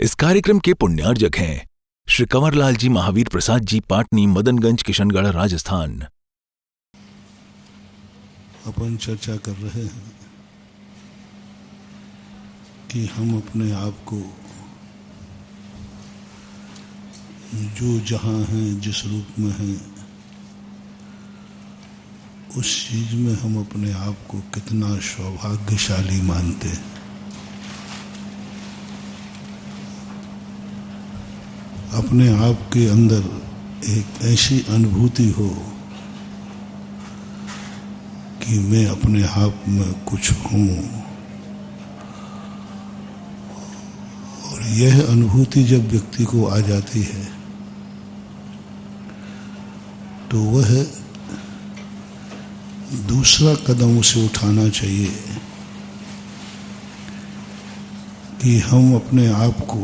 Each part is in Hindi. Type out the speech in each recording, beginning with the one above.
इस कार्यक्रम के पुण्यार्जक हैं श्री कंवरलाल जी महावीर प्रसाद जी, पाटनी, मदनगंज, किशनगढ़, राजस्थान। अपन चर्चा कर रहे हैं कि हम अपने आप को जो जहाँ हैं, जिस रूप में हैं, उस चीज में हम अपने आप को कितना सौभाग्यशाली मानते हैं। अपने आप के अंदर एक ऐसी अनुभूति हो कि मैं अपने आप में कुछ हूँ, और यह अनुभूति जब व्यक्ति को आ जाती है तो वह दूसरा कदम उसे उठाना चाहिए कि हम अपने आप को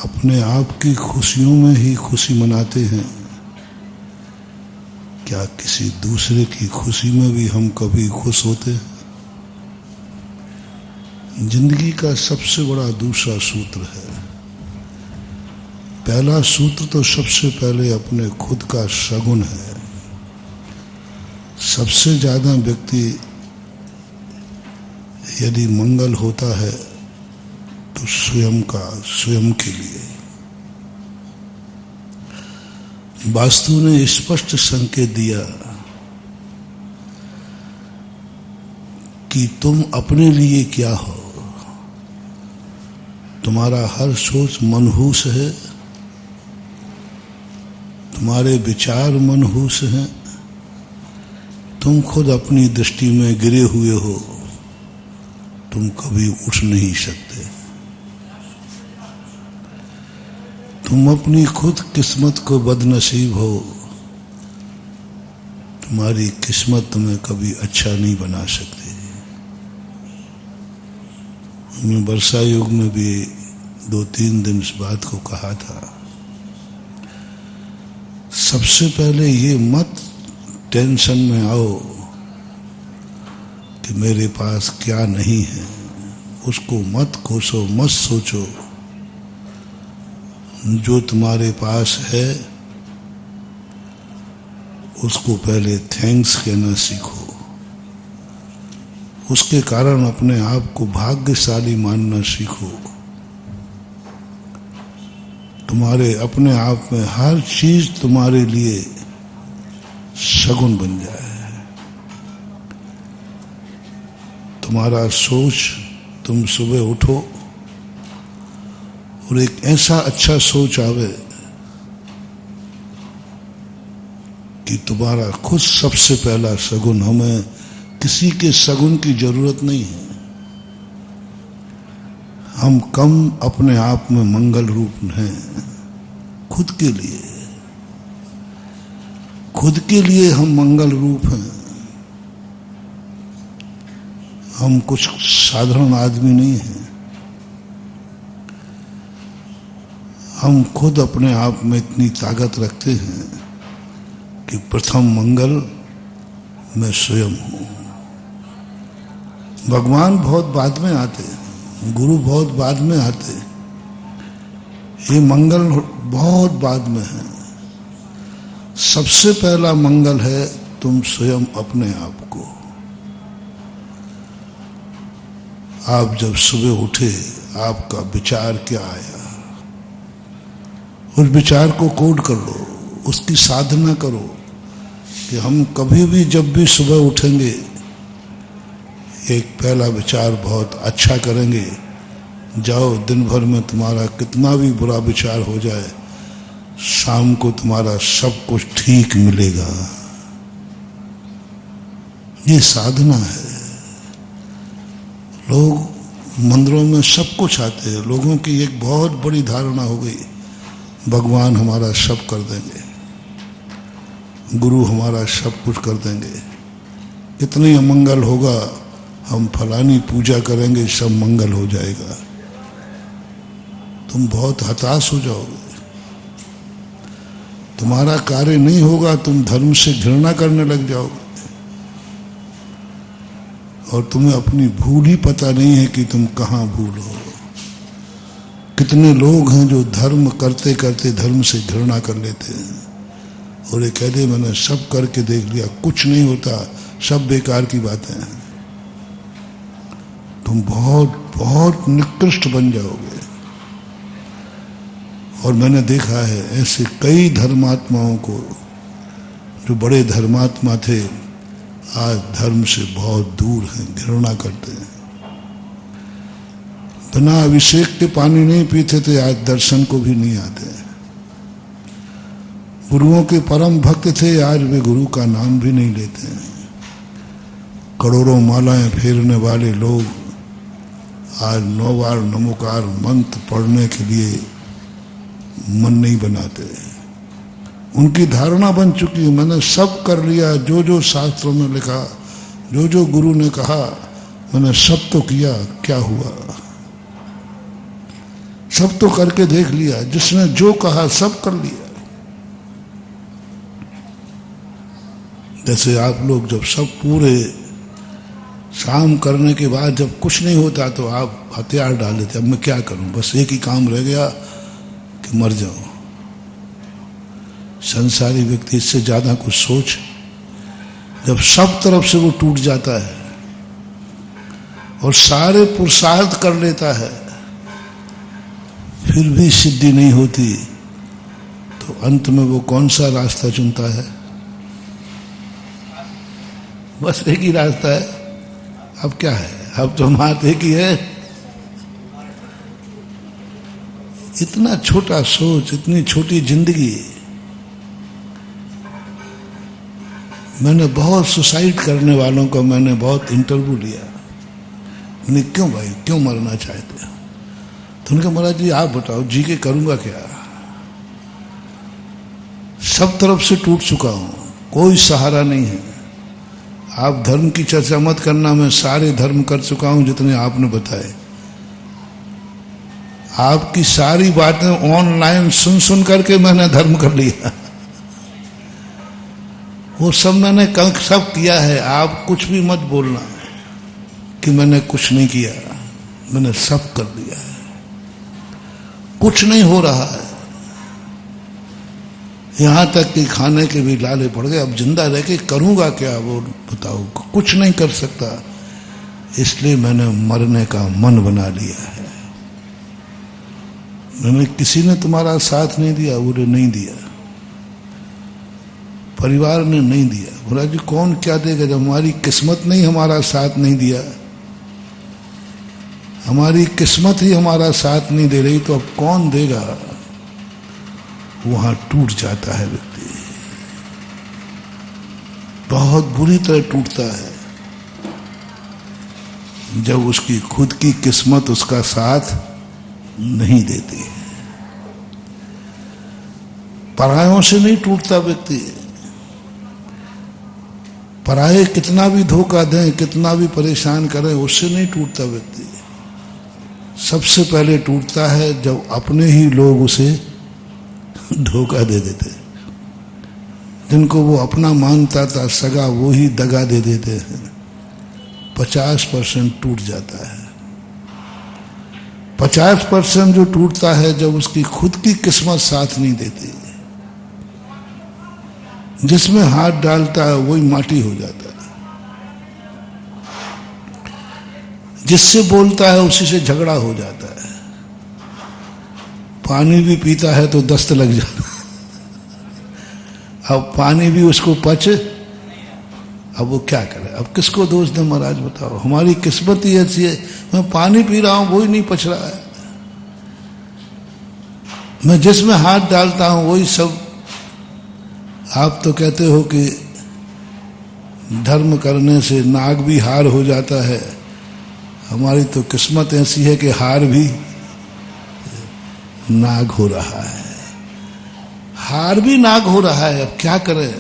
अपने आप की खुशियों में ही खुशी मनाते हैं, क्या किसी दूसरे की खुशी में भी हम कभी खुश होते हैं? जिंदगी का सबसे बड़ा दूसरा सूत्र है। पहला सूत्र तो सबसे पहले अपने खुद का सगुण है। सबसे ज्यादा व्यक्ति यदि मंगल होता है तो स्वयं के लिए। वास्तु ने स्पष्ट संकेत दिया कि तुम अपने लिए क्या हो। तुम्हारा हर सोच मनहूस है, तुम्हारे विचार मनहूस हैं, तुम खुद अपनी दृष्टि में गिरे हुए हो, तुम कभी उठ नहीं सकते। तुम अपनी खुद किस्मत को बदनसीब हो, तुम्हारी किस्मत तुम्हें कभी अच्छा नहीं बना सकती। मैं वर्षा युग में भी 2-3 दिन इस बात को कहा था। सबसे पहले ये मत टेंशन में आओ कि मेरे पास क्या नहीं है, उसको मत कोसो, मत सोचो। जो तुम्हारे पास है उसको पहले थैंक्स कहना सीखो। उसके कारण अपने आप को भाग्यशाली मानना सीखो। तुम्हारे अपने आप में हर चीज तुम्हारे लिए शगुन बन जाए। तुम्हारा सोच, तुम सुबह उठो और एक ऐसा अच्छा सोच आवे कि तुम्हारा खुद सबसे पहला शगुन। हमें किसी के शगुन की जरूरत नहीं है। हम कम अपने आप में मंगल रूप हैं। खुद के लिए हम मंगल रूप हैं। हम कुछ साधारण आदमी नहीं हैं। हम खुद अपने आप में इतनी ताकत रखते हैं कि प्रथम मंगल मैं स्वयं हूँ। भगवान बहुत बाद में आते हैं, गुरु बहुत बाद में आते हैं, ये मंगल बहुत बाद में है। सबसे पहला मंगल है तुम स्वयं अपने आप को। आप जब सुबह उठे, आपका विचार क्या आया, उस विचार को कोड कर लो, उसकी साधना करो कि हम कभी भी जब भी सुबह उठेंगे एक पहला विचार बहुत अच्छा करेंगे। जाओ, दिन भर में तुम्हारा कितना भी बुरा विचार हो जाए, शाम को तुम्हारा सब कुछ ठीक मिलेगा। ये साधना है। लोग मंदिरों में सब कुछ आते हैं। लोगों की एक बहुत बड़ी धारणा हो गई, भगवान हमारा सब कर देंगे, गुरु हमारा सब कुछ कर देंगे, इतनी अमंगल होगा, हम फलानी पूजा करेंगे, सब मंगल हो जाएगा। तुम बहुत हताश हो जाओगे। तुम्हारा कार्य नहीं होगा, तुम धर्म से घृणा करने लग जाओगे और तुम्हें अपनी भूल ही पता नहीं है कि तुम कहाँ भूल हो। कितने लोग हैं जो धर्म करते करते धर्म से घृणा कर लेते हैं और ये कह दे मैंने सब करके देख लिया, कुछ नहीं होता, सब बेकार की बातें हैं। तुम बहुत बहुत निकृष्ट बन जाओगे। और मैंने देखा है ऐसे कई धर्मात्माओं को जो बड़े धर्मात्मा थे, आज धर्म से बहुत दूर हैं, घृणा करते हैं। बिना अभिषेक के पानी नहीं पीते थे, आज दर्शन को भी नहीं आते। गुरुओं के परम भक्त थे, आज वे गुरु का नाम भी नहीं लेते हैं। करोड़ों मालाएं फेरने वाले लोग आज 9 बार नमोकार मंत्र पढ़ने के लिए मन नहीं बनाते। उनकी धारणा बन चुकी है, मैंने सब कर लिया, जो जो शास्त्रों में लिखा, जो जो गुरु ने कहा, मैंने सब तो किया, क्या हुआ? सब तो करके देख लिया, जिसने जो कहा सब कर लिया। जैसे आप लोग जब सब पूरे शाम करने के बाद जब कुछ नहीं होता तो आप हथियार डाल देते, अब मैं क्या करूं, बस एक ही काम रह गया कि मर जाऊं। संसारी व्यक्ति इससे ज्यादा कुछ सोच, जब सब तरफ से वो टूट जाता है और सारे पुरुषार्थ कर लेता है फिर भी सिद्धि नहीं होती, तो अंत में वो कौन सा रास्ता चुनता है? बस एक ही रास्ता है। अब क्या है, अब तो बात एक ही है। इतना छोटा सोच, इतनी छोटी जिंदगी। मैंने बहुत सुसाइड करने वालों का मैंने बहुत इंटरव्यू लिया। मैंने क्यों भाई, क्यों मरना चाहते हो? तो उनके महाराज जी आप बताओ, जी के करूंगा क्या? सब तरफ से टूट चुका हूं, कोई सहारा नहीं है। आप धर्म की चर्चा मत करना, मैं सारे धर्म कर चुका हूं जितने आपने बताए। आपकी सारी बातें ऑनलाइन सुन सुन करके मैंने धर्म कर लिया। वो सब मैंने सब किया है। आप कुछ भी मत बोलना कि मैंने कुछ नहीं किया, मैंने सब कर लिया है। कुछ नहीं हो रहा है, यहां तक कि खाने के भी लाले पड़ गए। अब जिंदा रह के करूंगा क्या, वो बताओ? कुछ नहीं कर सकता, इसलिए मैंने मरने का मन बना लिया है। मैंने किसी ने तुम्हारा साथ नहीं दिया, बोले नहीं दिया, परिवार ने नहीं दिया। बोला जी कौन क्या देगा, जब हमारी किस्मत नहीं हमारा साथ नहीं दिया, हमारी किस्मत ही हमारा साथ नहीं दे रही, तो अब कौन देगा? वहां टूट जाता है व्यक्ति, बहुत बुरी तरह टूटता है जब उसकी खुद की किस्मत उसका साथ नहीं देती है। परायों से नहीं टूटता व्यक्ति। पराये कितना भी धोखा दें, कितना भी परेशान करें, उससे नहीं टूटता व्यक्ति। सबसे पहले टूटता है जब अपने ही लोग उसे धोखा दे देते, जिनको वो अपना मानता था सगा, वो ही दगा दे देते हैं। 50% टूट जाता है। 50% जो टूटता है जब उसकी खुद की किस्मत साथ नहीं देती। जिसमें हाथ डालता है वही माटी हो जाता है, जिससे बोलता है उसी से झगड़ा हो जाता है। पानी भी पीता है तो दस्त लग जाता है। अब पानी भी उसको पचे, अब वो क्या करे? अब किसको दोष दे महाराज बताओ? हमारी किस्मत ही ऐसी है। मैं पानी पी रहा हूं वही नहीं पच रहा है, मैं जिसमें हाथ डालता हूं वही सब। आप तो कहते हो कि धर्म करने से नाग भी हार हो जाता है। हमारी तो किस्मत ऐसी है कि हार भी नाग हो रहा है, हार भी नाग हो रहा है। अब क्या करें?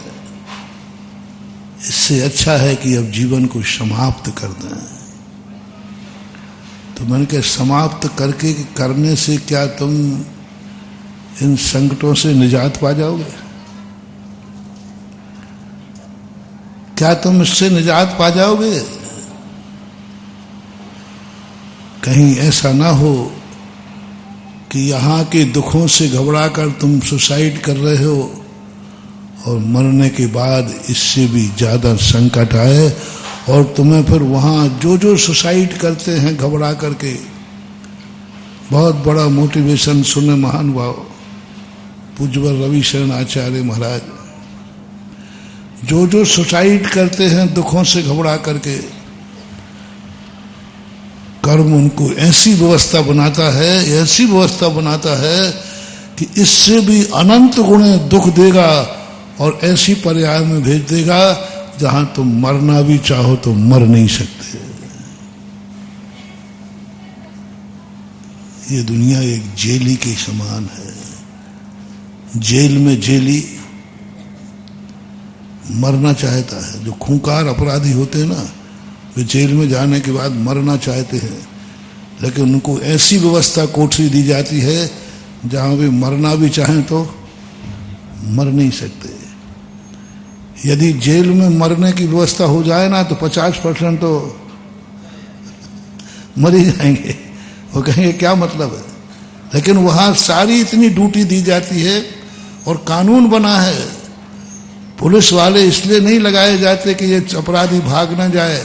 इससे अच्छा है कि अब जीवन को समाप्त कर दें। तो मैंने कहा समाप्त करके करने से क्या तुम इन संकटों से निजात पा जाओगे? क्या तुम इससे निजात पा जाओगे? कहीं ऐसा ना हो कि यहाँ के दुखों से घबरा कर तुम सुसाइड कर रहे हो और मरने के बाद इससे भी ज़्यादा संकट आए और तुम्हें फिर वहाँ जो सुसाइड करते हैं घबरा करके, बहुत बड़ा मोटिवेशन सुने महानुभाव पूज्यवर रविशरण आचार्य महाराज, जो सुसाइड करते हैं दुखों से घबरा करके, कर्म उनको ऐसी व्यवस्था बनाता है कि इससे भी अनंत गुणे दुख देगा और ऐसी पर्याय में भेज देगा जहां तुम मरना भी चाहो तो मर नहीं सकते। ये दुनिया एक जेली के समान है। जेल में जेली मरना चाहता है। जो खूंखार अपराधी होते हैं ना, वे जेल में जाने के बाद मरना चाहते हैं, लेकिन उनको ऐसी व्यवस्था कोठरी दी जाती है जहां वे मरना भी चाहें तो मर नहीं सकते। यदि जेल में मरने की व्यवस्था हो जाए ना तो 50% तो मर ही जाएंगे। वो कहेंगे क्या मतलब है, लेकिन वहां सारी इतनी ड्यूटी दी जाती है और कानून बना है। पुलिस वाले इसलिए नहीं लगाए जाते कि ये अपराधी भाग ना जाए,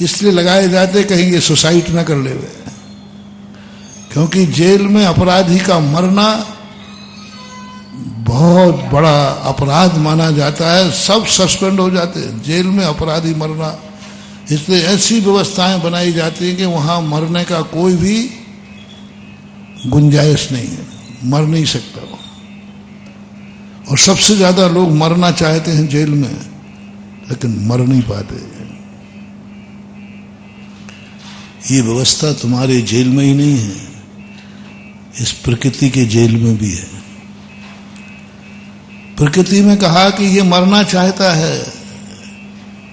इसलिए लगाए जाते कहीं ये सुसाइड ना कर ले, क्योंकि जेल में अपराधी का मरना बहुत बड़ा अपराध माना जाता है। सब सस्पेंड हो जाते हैं जेल में अपराधी मरना। इसलिए ऐसी व्यवस्थाएं बनाई जाती हैं कि वहां मरने का कोई भी गुंजाइश नहीं है, मर नहीं सकता वो। और सबसे ज्यादा लोग मरना चाहते हैं जेल में, लेकिन मर नहीं पाते। ये व्यवस्था तुम्हारे जेल में ही नहीं है, इस प्रकृति के जेल में भी है। प्रकृति में कहा कि ये मरना चाहता है,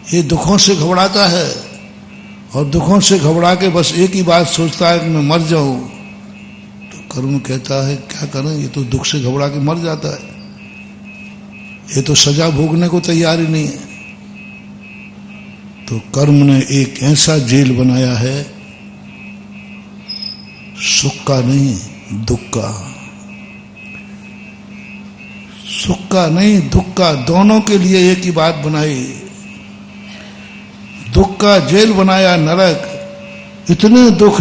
ये दुखों से घबराता है और दुखों से घबरा के बस एक ही बात सोचता है कि मैं मर जाऊं। तो कर्म कहता है क्या करें, ये तो दुख से घबरा के मर जाता है, ये तो सजा भोगने को तैयार ही नहीं है। तो कर्म ने एक ऐसा जेल बनाया है, सुख का नहीं दुख का, सुख का नहीं दुख का, दोनों के लिए एक ही बात बनाई। दुख का जेल बनाया नरक। इतने दुख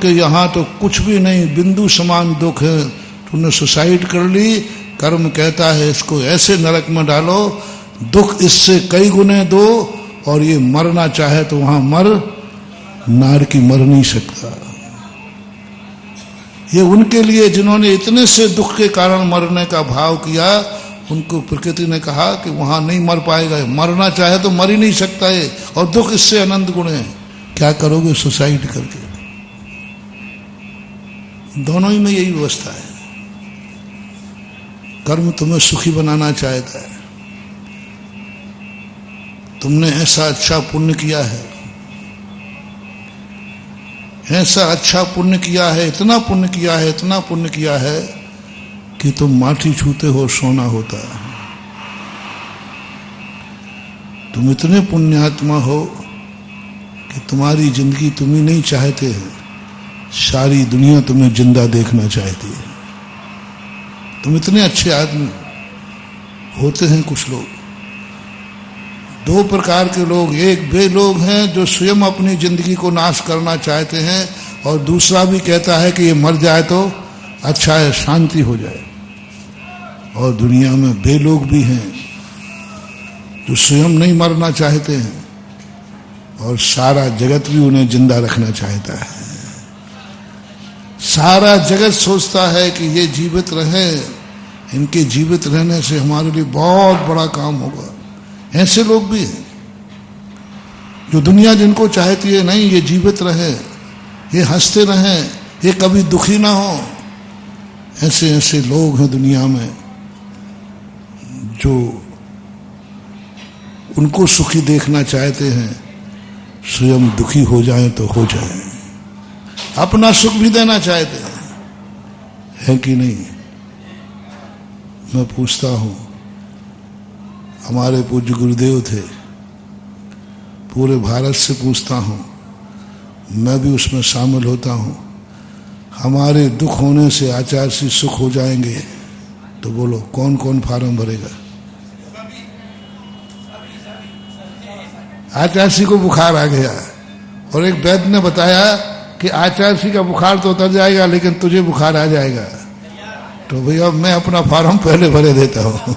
के यहाँ तो कुछ भी नहीं, बिंदु समान दुख है। तूने सुसाइड कर ली, कर्म कहता है इसको ऐसे नरक में डालो, दुख इससे कई गुने दो, और ये मरना चाहे तो वहां मर, नार की मर नहीं सकता। ये उनके लिए जिन्होंने इतने से दुख के कारण मरने का भाव किया, उनको प्रकृति ने कहा कि वहां नहीं मर पाएगा, मरना चाहे तो मर ही नहीं सकता है, और दुख इससे अनंत गुण है। क्या करोगे सुसाइड करके? दोनों ही में यही व्यवस्था है। कर्म तुम्हें सुखी बनाना चाहता है। तुमने ऐसा अच्छा पुण्य किया है, ऐसा अच्छा पुण्य किया है, इतना पुण्य किया है, इतना पुण्य किया है कि तुम माटी छूते हो सोना होता है। तुम इतने पुण्यात्मा हो कि तुम्हारी जिंदगी तुम ही नहीं चाहते हैं, सारी दुनिया तुम्हें जिंदा देखना चाहती है। तुम इतने अच्छे आदमी होते हैं। कुछ लोग, दो प्रकार के लोग, एक वे लोग हैं जो स्वयं अपनी जिंदगी को नाश करना चाहते हैं, और दूसरा भी कहता है कि ये मर जाए तो अच्छा है, शांति हो जाए। और दुनिया में वे लोग भी हैं जो स्वयं नहीं मरना चाहते हैं और सारा जगत भी उन्हें जिंदा रखना चाहता है। सारा जगत सोचता है कि ये जीवित रहे, इनके जीवित रहने से हमारे लिए बहुत बड़ा काम होगा। ऐसे लोग भी हैं जो दुनिया जिनको चाहती है नहीं ये जीवित रहे, ये हंसते रहें, ये कभी दुखी ना हो। ऐसे ऐसे लोग हैं दुनिया में जो उनको सुखी देखना चाहते हैं, स्वयं दुखी हो जाए तो हो जाए, अपना सुख भी देना चाहते हैं, है कि नहीं? मैं पूछता हूं, हमारे पूज्य गुरुदेव थे, पूरे भारत से पूछता हूं, मैं भी उसमें शामिल होता हूँ। हमारे दुख होने से आचार्य सुख हो जाएंगे तो बोलो कौन कौन फार्म भरेगा? आचार्य को बुखार आ गया और एक वैद्य ने बताया कि आचार्य का बुखार तो उतर जाएगा लेकिन तुझे बुखार आ जाएगा, तो भैया मैं अपना फार्म पहले भरे देता हूं।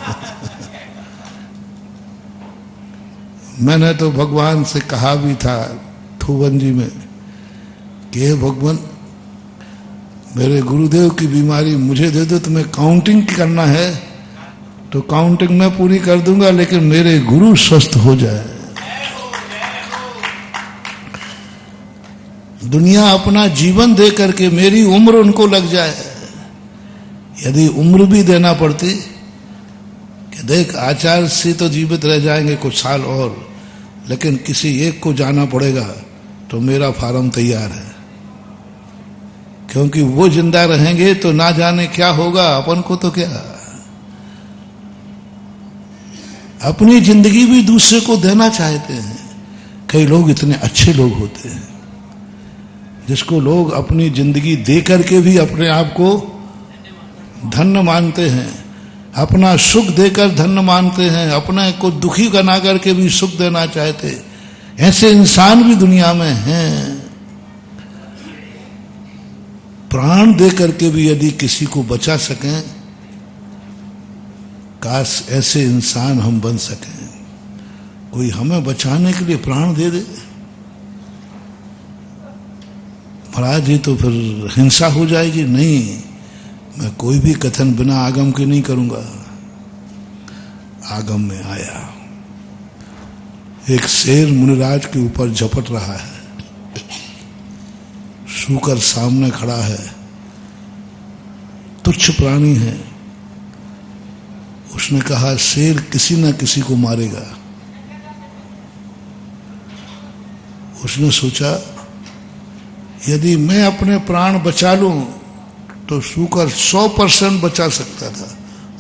मैंने तो भगवान से कहा भी था थुवन जी में कि हे भगवान, मेरे गुरुदेव की बीमारी मुझे दे दो, तुम्हें काउंटिंग करना है तो काउंटिंग मैं पूरी कर दूंगा, लेकिन मेरे गुरु स्वस्थ हो जाए। दुनिया अपना जीवन दे करके मेरी उम्र उनको लग जाए। यदि उम्र भी देना पड़ती कि देख आचार्य से तो जीवित रह जाएंगे कुछ साल और, लेकिन किसी एक को जाना पड़ेगा, तो मेरा फार्म तैयार है। क्योंकि वो जिंदा रहेंगे तो ना जाने क्या होगा, अपन को तो क्या। अपनी जिंदगी भी दूसरे को देना चाहते हैं। कई लोग इतने अच्छे लोग होते हैं जिसको लोग अपनी जिंदगी दे करके भी अपने आप को धन्य मानते हैं, अपना सुख देकर धन्य मानते हैं, अपने को दुखी बना करके भी सुख देना चाहते। ऐसे इंसान भी दुनिया में हैं। प्राण दे करके भी यदि किसी को बचा सकें, काश ऐसे इंसान हम बन सकें। कोई हमें बचाने के लिए प्राण दे दे, महाराज ये तो फिर हिंसा हो जाएगी। नहीं, मैं कोई भी कथन बिना आगम के नहीं करूंगा। आगम में आया, एक शेर मुनिराज के ऊपर झपट रहा है, सूकर सामने खड़ा है, तुच्छ प्राणी है। उसने कहा शेर किसी न किसी को मारेगा। उसने सोचा यदि मैं अपने प्राण बचा लूं तो सूकर 100% बचा सकता था।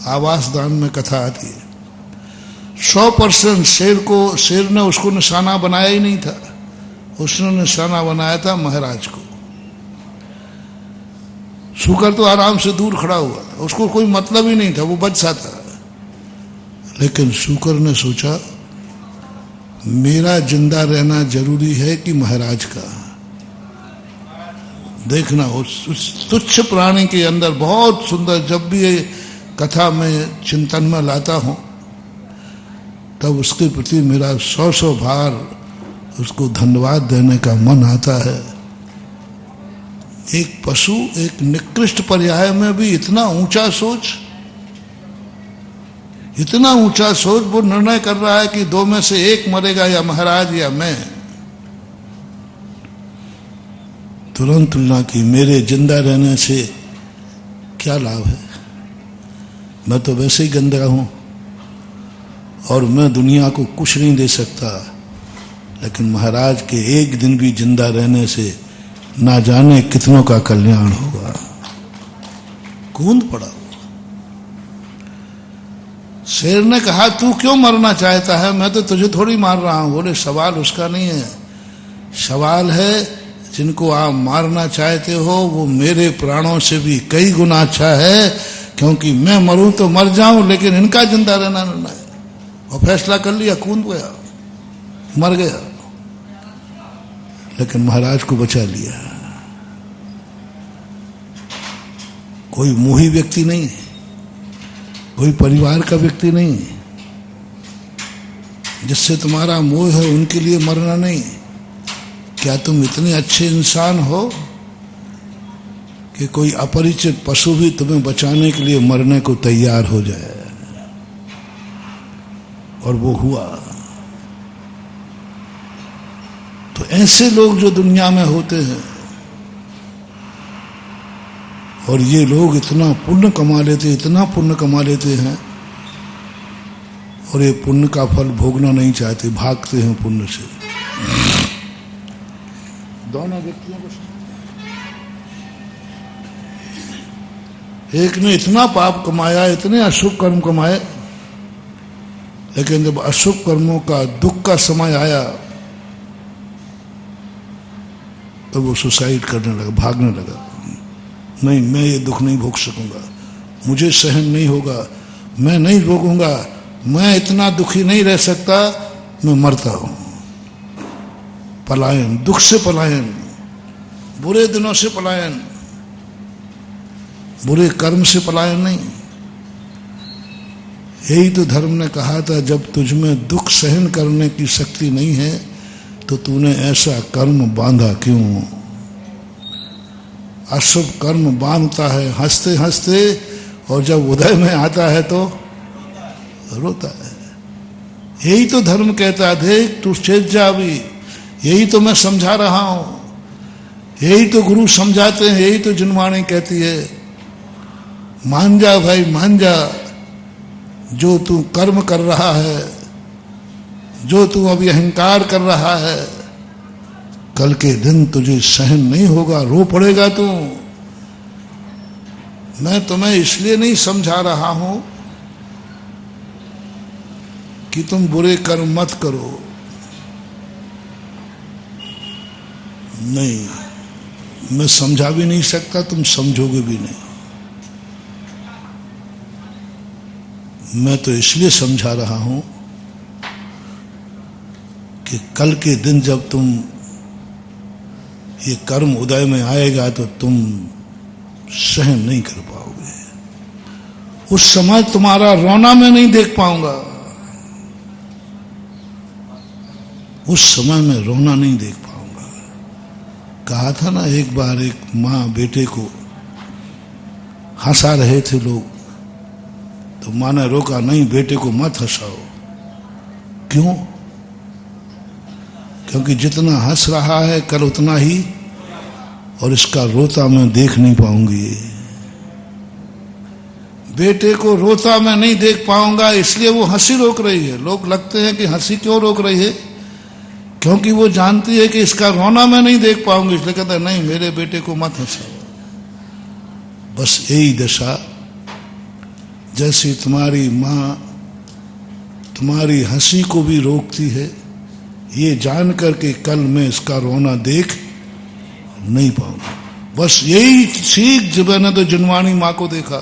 आवास दान में कथा आती है 100%। शेर ने उसको निशाना बनाया ही नहीं था, उसने निशाना बनाया था महाराज को। सूकर तो आराम से दूर खड़ा हुआ, उसको कोई मतलब ही नहीं था, वो बच सकता। लेकिन सूकर ने सोचा मेरा जिंदा रहना जरूरी है कि महाराज का। देखना उस तुच्छ प्राणी के अंदर बहुत सुंदर, जब भी ये कथा में चिंतन में लाता हूं तब उसके प्रति मेरा 100 बार उसको धन्यवाद देने का मन आता है। एक पशु, एक निकृष्ट पर्याय में भी इतना ऊंचा सोच, इतना ऊंचा सोच। वो निर्णय कर रहा है कि दो में से एक मरेगा, या महाराज या मैं। तुरंत तुलना की, मेरे जिंदा रहने से क्या लाभ है? मैं तो वैसे ही गंदा हूं और मैं दुनिया को कुछ नहीं दे सकता, लेकिन महाराज के एक दिन भी जिंदा रहने से ना जाने कितनों का कल्याण होगा। कूद पड़ा। शेर ने कहा तू क्यों मरना चाहता है? मैं तो तुझे थोड़ी मार रहा हूं। बोले सवाल उसका नहीं है, सवाल है जिनको आप मारना चाहते हो वो मेरे प्राणों से भी कई गुना अच्छा है, क्योंकि मैं मरूं तो मर जाऊं, लेकिन इनका जिंदा रहना निर्णय है। और फैसला कर लिया, कूद गया, मर गया, लेकिन महाराज को बचा लिया। कोई मोही व्यक्ति नहीं, कोई परिवार का व्यक्ति नहीं, जिससे तुम्हारा मोह है उनके लिए मरना नहीं। क्या तुम इतने अच्छे इंसान हो कि कोई अपरिचित पशु भी तुम्हें बचाने के लिए मरने को तैयार हो जाए? और वो हुआ। तो ऐसे लोग जो दुनिया में होते हैं, और ये लोग इतना पुण्य कमा लेते, इतना पुण्य कमा लेते हैं, और ये पुण्य का फल भोगना नहीं चाहते, भागते हैं पुण्य से। दोनों व्यक्तियों को, एक ने इतना पाप कमाया, इतने अशुभ कर्म कमाए, लेकिन जब अशुभ कर्मों का दुख का समय आया तो वो सुसाइड करने लगा, भागने लगा। नहीं, मैं ये दुख नहीं भोग सकूंगा, मुझे सहन नहीं होगा, मैं नहीं भोगूंगा, मैं इतना दुखी नहीं रह सकता, मैं मरता हूं। पलायन, दुख से पलायन, बुरे दिनों से पलायन, बुरे कर्म से पलायन नहीं। यही तो धर्म ने कहा था, जब तुझमें दुख सहन करने की शक्ति नहीं है तो तूने ऐसा कर्म बांधा क्यों। अशुभ कर्म बांधता है हंसते हंसते, और जब उदय में आता है तो रोता है। यही तो धर्म कहता है, देख तू चेत जा अभी, यही तो मैं समझा रहा हूं, यही तो गुरु समझाते हैं, यही तो जिनवाणी कहती है, मान जा भाई मान जा, जो तू कर्म कर रहा है, जो तू अभी अहंकार कर रहा है, कल के दिन तुझे सहन नहीं होगा, रो पड़ेगा तू। मैं तुम्हें इसलिए नहीं समझा रहा हूं कि तुम बुरे कर्म मत करो, नहीं, मैं समझा भी नहीं सकता, तुम समझोगे भी नहीं। मैं तो इसलिए समझा रहा हूं कि कल के दिन जब तुम ये कर्म उदय में आएगा तो तुम सहन नहीं कर पाओगे। उस समय तुम्हारा रोना मैं नहीं देख पाऊंगा, उस समय में रोना नहीं देख पाऊंगा। कहा था ना, एक बार एक माँ बेटे को हंसा रहे थे लोग, तो माँ ने रोका, नहीं बेटे को मत हंसाओ। क्यों? क्योंकि जितना हंस रहा है कल उतना ही, और इसका रोता मैं देख नहीं पाऊंगी। बेटे को रोता मैं नहीं देख पाऊंगा, इसलिए वो हंसी रोक रही है। लोग लगते हैं कि हंसी क्यों रोक रही है, क्योंकि वो जानती है कि इसका रोना मैं नहीं देख पाऊंगी, इसलिए कहता है नहीं मेरे बेटे को मत हंसाओ। बस यही दशा, जैसे तुम्हारी माँ तुम्हारी हंसी को भी रोकती है, ये जानकर के कल मैं इसका रोना देख नहीं पाऊंगा। बस यही सीख जब मैंने तो जिनवाणी माँ को देखा,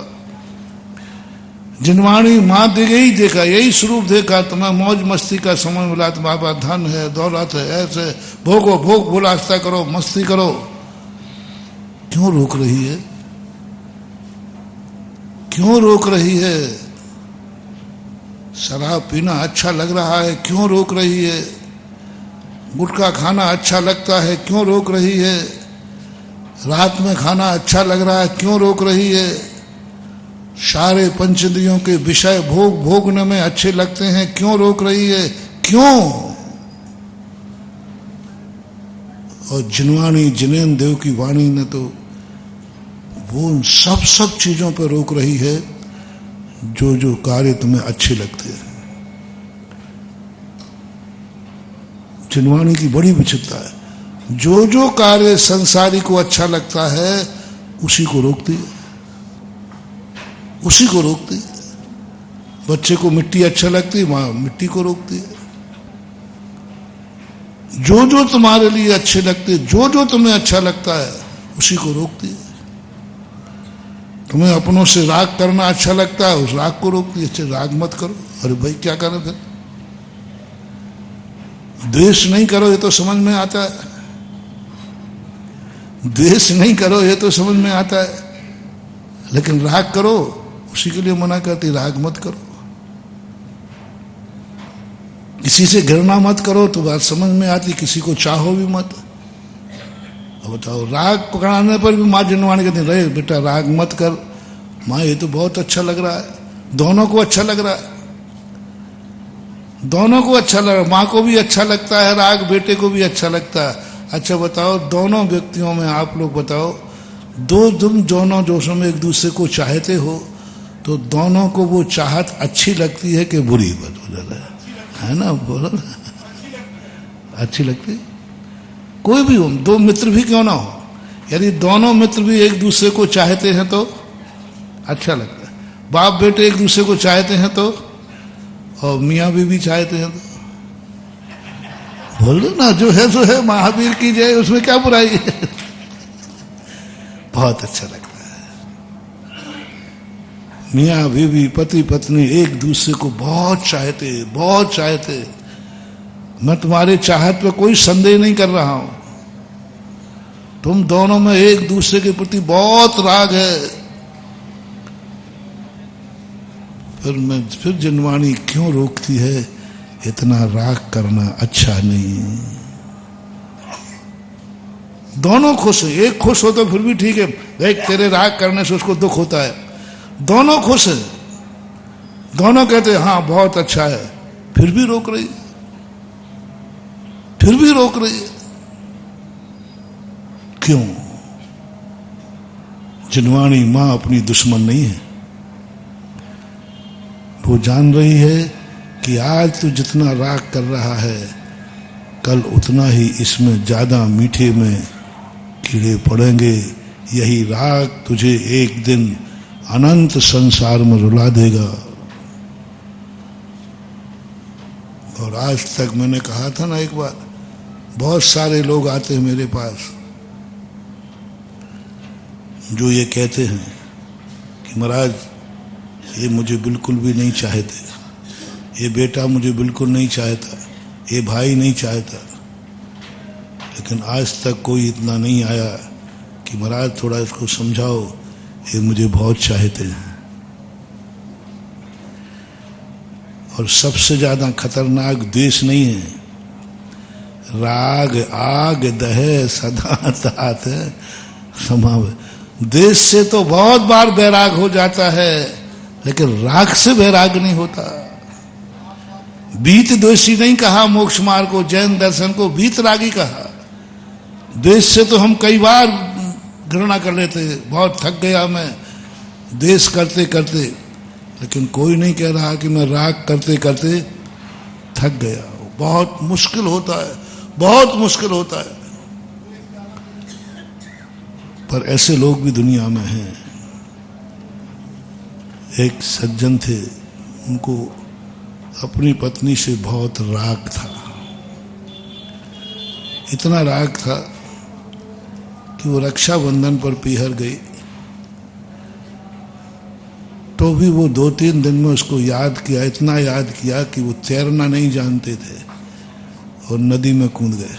जिनवाणी माँ यही देखा, यही स्वरूप देखा। तुम्हें मौज मस्ती का समय मिला, तुम्हारे पास धन है, दौलत है, ऐसे भोगो, भोग भुलास्ता करो, मस्ती करो। क्यों रोक रही है, क्यों रोक रही है? शराब पीना अच्छा लग रहा है, क्यों रोक रही है? गुटखा खाना अच्छा लगता है, क्यों रोक रही है? रात में खाना अच्छा लग रहा है, क्यों रोक रही है? सारे पंचेंद्रियों के विषय भोगने में अच्छे लगते हैं, क्यों रोक रही है? क्यों? और जिनवाणी जिनेन्द्र देव की वाणी ने तो वो उन सब चीजों पर रोक रही है जो जो कार्य तुम्हें अच्छे लगते हैं। जिनवाणी की बड़ी विचित्रता है, जो जो कार्य संसारी को अच्छा लगता है उसी को रोकती है, उसी को रोकती है। बच्चे को मिट्टी अच्छा लगती है, मां मिट्टी को रोकती है। जो जो तुम्हारे लिए अच्छे लगते, जो जो तुम्हें अच्छा लगता है उसी को रोकती है। तुम्हें अपनों से राग करना अच्छा लगता है, उस राग को रोकती है, अच्छा राग मत करो। अरे भाई क्या करें फिर? द्वेष नहीं करो ये तो समझ में आता है, द्वेष नहीं करो ये तो समझ में आता है, लेकिन राग करो उसी के लिए मना करती, राग मत करो। किसी से घृणा मत करो तो बात समझ में आती, किसी को चाहो भी मत। अब बताओ, राग पकड़ाने पर भी माँ जिनवाणी कहती रहे बेटा राग मत कर। माँ ये तो बहुत अच्छा लग रहा है, दोनों को अच्छा लग रहा है, दोनों को अच्छा लग रहा है। माँ को भी अच्छा लगता है राग, बेटे को भी अच्छा लगता है। अच्छा बताओ, दोनों व्यक्तियों में आप लोग बताओ, तुम दोनों जोशों में एक दूसरे को चाहते हो तो दोनों को वो चाहत अच्छी लगती है कि बुरी? है ना, बोलो अच्छी लगती। कोई भी हो, दो मित्र भी क्यों ना हो, यदि दोनों मित्र भी एक दूसरे को चाहते हैं तो अच्छा लगता है। बाप बेटे एक दूसरे को चाहते हैं तो, और मियाँ बीवी चाहते हैं तो बोल दो ना, जो है सो है, महावीर की जय, उसमें क्या बुराई है। बहुत अच्छा लगता है। मियाँ बीवी पति पत्नी एक दूसरे को बहुत चाहते, बहुत चाहते। मैं तुम्हारे चाहत पे कोई संदेह नहीं कर रहा हूं, तुम दोनों में एक दूसरे के प्रति बहुत राग है। फिर जनवाणी क्यों रोकती है, इतना राग करना अच्छा नहीं। दोनों खुश है, एक खुश हो तो फिर भी ठीक है, देख तेरे राग करने से उसको दुख होता है। दोनों खुश है, दोनों कहते हैं हाँ बहुत अच्छा है, फिर भी रोक रही है, फिर भी रोक रही है। क्यों? जिनवाणी मां अपनी दुश्मन नहीं है। वो जान रही है कि आज तू जितना राग कर रहा है, कल उतना ही इसमें ज्यादा मीठे में कीड़े पड़ेंगे। यही राग तुझे एक दिन अनंत संसार में रुला देगा। और आज तक मैंने कहा था ना एक बार, बहुत सारे लोग आते हैं मेरे पास जो ये कहते हैं कि महाराज ये मुझे बिल्कुल भी नहीं चाहते, ये बेटा मुझे बिल्कुल नहीं चाहता, ये भाई नहीं चाहता। लेकिन आज तक कोई इतना नहीं आया कि महाराज थोड़ा इसको समझाओ, ये मुझे बहुत चाहते हैं। और सबसे ज्यादा खतरनाक द्वेष नहीं है, राग आग दहे सदा तात समाव। द्वेष से तो बहुत बार बैराग हो जाता है, लेकिन राग से बैराग नहीं होता। बीत द्वेषी नहीं कहा मोक्ष मार्ग को, जैन दर्शन को बीत रागी कहा। द्वेष से तो हम कई बार घृणा कर लेते, बहुत थक गया मैं द्वेष करते करते, लेकिन कोई नहीं कह रहा कि मैं राग करते करते थक गया। बहुत मुश्किल होता है, बहुत मुश्किल होता है। पर ऐसे लोग भी दुनिया में हैं। एक सज्जन थे, उनको अपनी पत्नी से बहुत राग था, इतना राग था कि वो रक्षाबंधन पर पीहर गई तो भी वो 2-3 दिन में उसको याद किया, इतना याद किया कि वो तैरना नहीं जानते थे और नदी में कूद गए।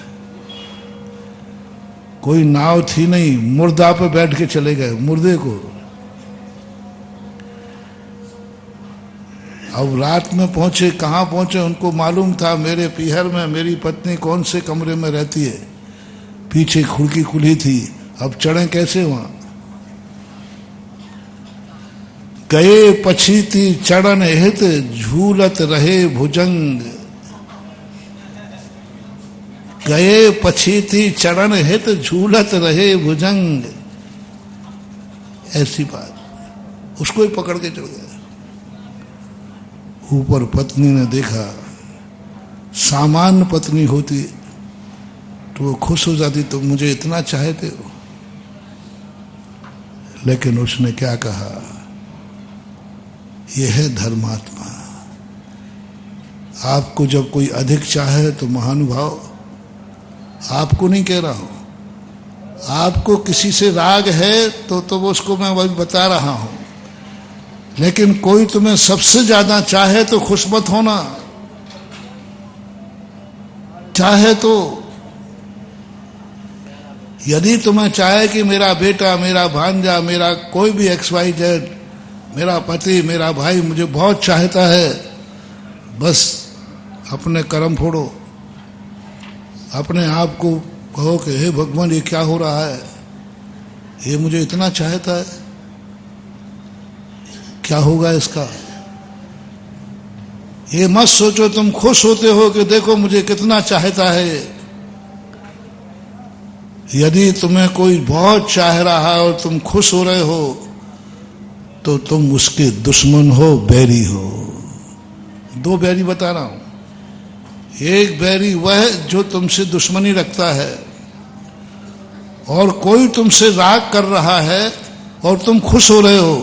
कोई नाव थी नहीं, मुर्दा पे बैठ के चले गए, मुर्दे को। अब रात में पहुंचे, कहाँ पहुंचे उनको मालूम था मेरे पीहर में मेरी पत्नी कौन से कमरे में रहती है, पीछे खिड़की खुली थी। अब चढ़े कैसे वहां? गए पछीती चढ़न हित झूलत रहे भुजंग, गए पछीती चरण हित झूलत रहे भुजंग। ऐसी बात, उसको ही पकड़ के चढ़ गया। ऊपर पत्नी ने देखा, सामान्य पत्नी होती तो वो खुश हो जाती, तो मुझे इतना चाहते हो। लेकिन उसने क्या कहा, यह है धर्मात्मा। आपको जब कोई अधिक चाहे तो महानुभाव, आपको नहीं कह रहा हूं, आपको किसी से राग है तो वो उसको मैं वही बता रहा हूं। लेकिन कोई तुम्हें सबसे ज्यादा चाहे तो खुश मत होना। चाहे तो यदि तुम्हें चाहे कि मेरा बेटा, मेरा भांजा, मेरा कोई भी XYZ, मेरा पति, मेरा भाई मुझे बहुत चाहता है, बस अपने कर्म फोड़ो, अपने आप को कहो कि हे भगवान ये क्या हो रहा है, ये मुझे इतना चाहता है, क्या होगा इसका। ये मत सोचो तुम खुश होते हो कि देखो मुझे कितना चाहता है। यदि तुम्हें कोई बहुत चाह रहा है और तुम खुश हो रहे हो तो तुम उसके दुश्मन हो, बैरी हो। 2 बैरी बता रहा हूं। एक बैरी वह जो तुमसे दुश्मनी रखता है, और कोई तुमसे राग कर रहा है और तुम खुश हो रहे हो,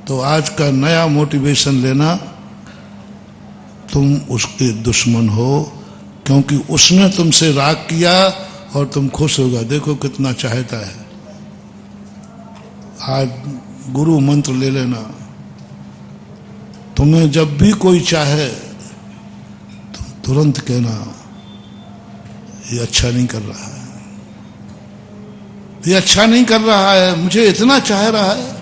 तो आज का नया मोटिवेशन लेना, तुम उसके दुश्मन हो, क्योंकि उसने तुमसे राग किया और तुम खुश होगा। देखो कितना चाहता है। आज गुरु मंत्र ले लेना, तुम्हें जब भी कोई चाहे तुम तुरंत कहना ये अच्छा नहीं कर रहा है, ये अच्छा नहीं कर रहा है, मुझे इतना चाह रहा है।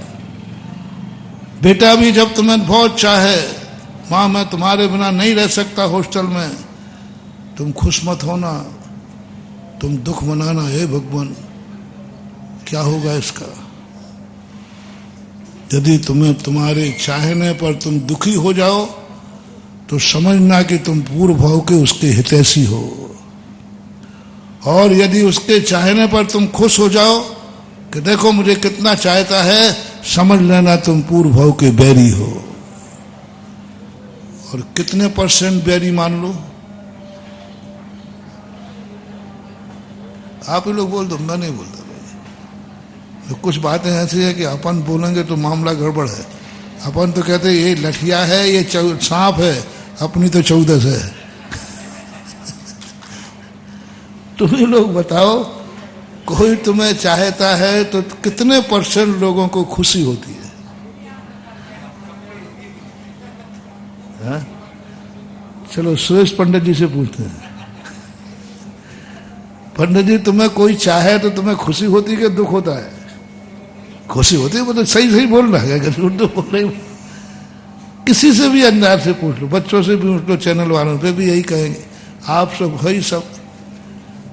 बेटा भी जब तुम्हें बहुत चाहे, माँ मैं तुम्हारे बिना नहीं रह सकता हॉस्टल में, तुम खुश मत होना, तुम दुख मनाना, हे भगवान क्या होगा इसका। यदि तुम्हें तुम्हारे चाहने पर तुम दुखी हो जाओ तो समझना कि तुम पूर्व भाव के उसके हितैषी हो, और यदि उसके चाहने पर तुम खुश हो जाओ कि देखो मुझे कितना चाहता है, समझ लेना तुम पूर्व भाव के बैरी हो। और कितने % बैरी मान लो? आप ही लोग बोल दो, मैं नहीं बोलता भाई। तो कुछ बातें ऐसी है कि अपन बोलेंगे तो मामला गड़बड़ है। अपन तो कहते ये लठिया है, ये सांप है, अपनी तो 14 है। तुम ही लोग बताओ, कोई तुम्हें चाहता है तो कितने % लोगों को खुशी होती है? हाँ? चलो सुरेश पंडित जी से पूछते हैं। पंडित जी तुम्हें कोई चाहे तो तुम्हें खुशी होती है कि दुख होता है? खुशी होती है। मतलब सही सही बोल रहा है, झूठ तो बोल रहे। किसी से भी अंदाज से पूछ लो, बच्चों से भी पूछ लो, चैनल वालों पे भी यही कहेंगे। आप सब वही सब,